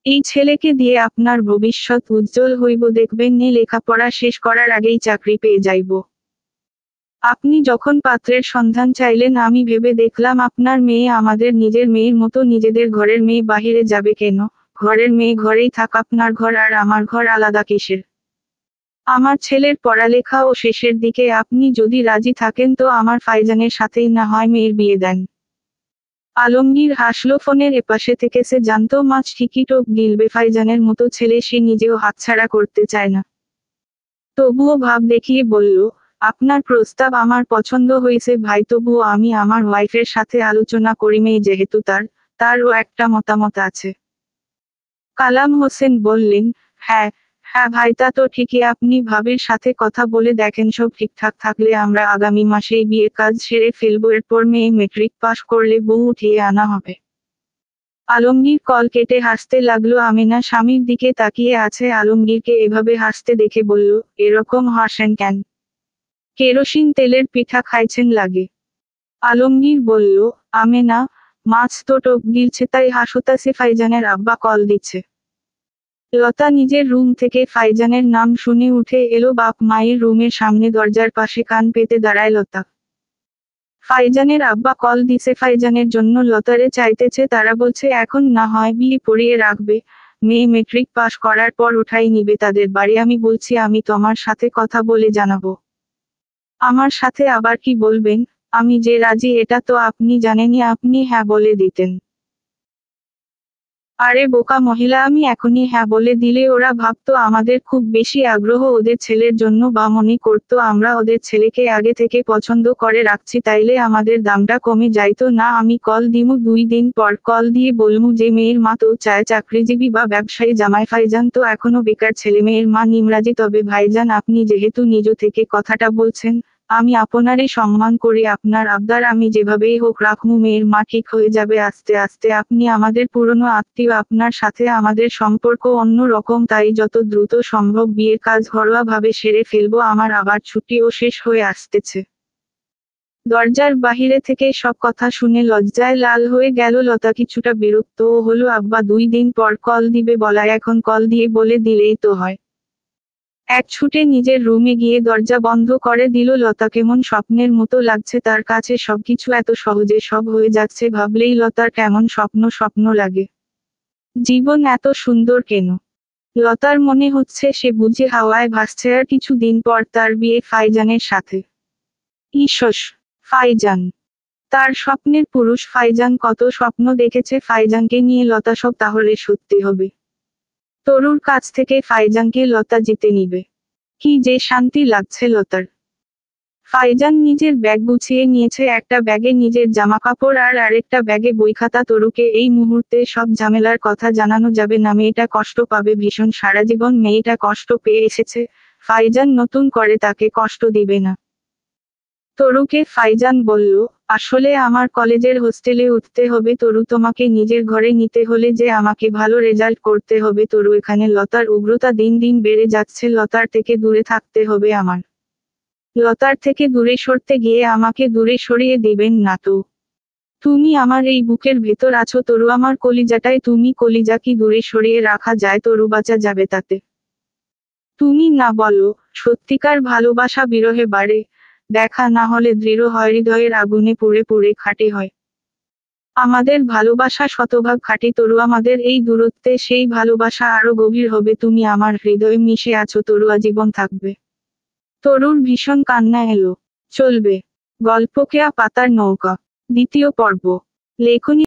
এই ছেলেকে দিয়ে আপনার ভবিষ্যৎ উজ্জ্বল হইব, দেখবেন নে লেখাপড়া শেষ করার আগেই চাকরি পেয়ে যাইব। আপনি যখন পাত্রের সন্ধান চাইলেন আমি ভেবে দেখলাম আপনার মেয়ে আমাদের নিজের মেয়ের মতো, নিজেদের ঘরের মেয়ে বাহিরে যাবে কেন? ঘরের মেয়ে ঘরেই থাক, আপনার ঘর আর আমার ঘর আলাদা কিসের? আমার ছেলের পড়ালেখা ও শেষের দিকে, আপনি যদি রাজি থাকেন তো আমার ফাইজানের সাথেই না হয় মেয়ের বিয়ে দেন। আলমগীর হাসল। ফোনের এপাশে থেকে সে জানতো মাছ ঠিকই টোপ গিলবে, ফাইজানের মতো ছেলে সে নিজেও হাতছাড়া করতে চায় না। তবুও ভাব দেখিয়ে বলল, আপনার প্রস্তাব আমার পছন্দ হয়েছে ভাই, তবুও আমি আমার ওয়াইফের সাথে আলোচনা করি, মেয়ে যেহেতু তারও একটা মতামত আছে। কালাম হোসেন বললেন, হ্যাঁ হ্যাঁ ভাই, তা তো ঠিকই, আপনি ভাবির সাথে কথা বলে দেখেন, সব ঠিকঠাক থাকলে আমরা আগামী মাসেই বিয়ের কাজ সেরে ফেলবো, এরপর মেয়ে মেট্রিক পাশ করলে বউ উঠিয়ে আনা হবে। আলমগীর কল কেটে হাসতে লাগলো। আমিনা স্বামীর দিকে তাকিয়ে আছে, আলমগীরকে এভাবে হাসতে দেখে বলল, এরকম হাসেন কেন? কেরোসিন তেলের পিঠা খাইছেন লাগে? আলমগীর বলল, আমেনা, মাছ তো টোপ গিলছে তাই হাসতাছে, ফাইজানের আব্বা কল দিচ্ছে। লতা নিজের রুম থেকে ফাইজানের নাম শুনে উঠে এলো। বাপ মায়ের রুমের সামনে দরজার পাশে কান পেতে দাঁড়ায় লতা। ফাইজানের আব্বা কল দিছে ফাইজানের জন্য, লতারে চাইতেছে। তারা বলছে এখন না হয় বিয়ে পড়িয়ে রাখবে, মেয়ে মেট্রিক পাশ করার পর উঠাই নিবে তাদের বাড়ি। আমি বলছি আমি তোমার সাথে কথা বলে জানাবো। আমার সাথে আবার কি বলবেন? আমি যে রাজি এটা তো আপনি জানেনই, আপনি হ্যাঁ বলে দিতেন। আরে বোকা মহিলা, আমি এখনই হ্যাঁ বলে দিলে ওরা ভাবতো আমাদের খুব বেশি আগ্রহ ওদের ছেলের জন্য, বা মনে করতো আমরা ওদের ছেলেকে আগে থেকে পছন্দ করে রাখছি, তাইলে আমাদের দামটা কমে যাইতো না। আমি কল দিমু 2 দিন পর, কল দিয়ে বলমু যে মেয়ের মা তো চায় চাকরিজীবী বা ব্যবসায়ী জামাই, ফাইজান তো এখনো বেকার ছেলে, মেয়ের মা নিমরাজি। তবে ভাইজান আপনি যেহেতু নিজ থেকে কথাটা বলছেন, আমি আপনারে সম্মান করি, আপনার আবদার আমি যেভাবেই হোক রাখমু, মেয়ের মা ঠিক হয়ে যাবে আস্তে আস্তে। আপনি আমাদের পুরনো আত্মীয়, আপনার সাথে আমাদের সম্পর্ক অন্য রকম, তাই যত দ্রুত সম্ভব বিয়ের কাজ ঘরোয়াভাবে সেরে ফেলবো, আমার আবার ছুটিও শেষ হয়ে আসতেছে। দরজার বাহিরে থেকে সব কথা শুনে লজ্জায় লাল হয়ে গেল লতা, কিছুটা বিরক্তও হলো। আব্বা 2 দিন পর কল দিবে বলায় এখন কল দিয়ে বলে দিলেই তো হয়। এক ছুটে নিজের রুমে গিয়ে দরজা বন্ধ করে দিল লতা। কেমন স্বপ্নের মতো লাগছে তার কাছে, সবকিছু এত সহজে সব হয়ে যাচ্ছে, ভাবলেই লতার কেমন স্বপ্ন স্বপ্ন লাগে। জীবন এত সুন্দর কেন? লতার মনে হচ্ছে সে বুঝি হাওয়ায় ভাসছে। আর কিছুদিন পর তার বিয়ে ফাইজানের সাথে। ইসস, ফাইজান, তার স্বপ্নের পুরুষ ফাইজান। কত স্বপ্ন দেখেছে ফাইজানকে নিয়ে লতা, সব তাহলে সত্যি হবে। তরুর কাছ থেকে ফাইজানকে লতা জিতে নিবে। কি যে শান্তি লাগছে লতার। ফাইজান নিজের ব্যাগ গুছিয়ে নিয়েছে, একটা ব্যাগে নিজের জামাকাপড় আর আরেকটা ব্যাগে বইখাতা। তরুকে এই মুহূর্তে সব ঝামেলার কথা জানানো যাবে না, মেয়েটা কষ্ট পাবে ভীষণ, সারাজীবন মেয়েটা কষ্ট পেয়ে এসেছে, ফাইজান নতুন করে তাকে কষ্ট দিবে না। তরুকে ফাইজান বলল, আসলে আমার কলেজের হোস্টেলে উঠতে হবে তরু, তোমাকে নিজের ঘরে নিতে হলে যে আমাকে ভালো রেজাল্ট করতে হবে তরু। এখানে লতার উগ্রতা দিন দিন বেড়ে যাচ্ছে, লতার থেকে দূরে থাকতে হবে আমার। লতার থেকে দূরে সরতে গিয়ে আমাকে দূরে সরিয়ে দিবেন না তো। তুমি আমার এই বুকের ভেতর আছো তরু, আমার কলিজাটায় তুমি, কলিজা কি দূরে সরিয়ে রাখা যায় তরু? বাঁচা যাবে তাতে? তুমি না বলো, সত্যিকার ভালোবাসা বিরহে বাড়ে, দেখা না হলে দৃঢ় হয়, হৃদয়ের আগুনে পুড়ে পুড়ে খাঁটি হয়। আমাদের ভালোবাসা শতভাগ খাঁটি তরু, আমাদের এই দূরত্বে সেই ভালোবাসা আরো গভীর হবে। তুমি আমার হৃদয়ে মিশে আছো তরু, আজীবন থাকবে। তরুর ভীষণ কান্না এলো। চলবে গল্পকেয়া পাতার নৌকা, 2য় পর্ব। লেখনী।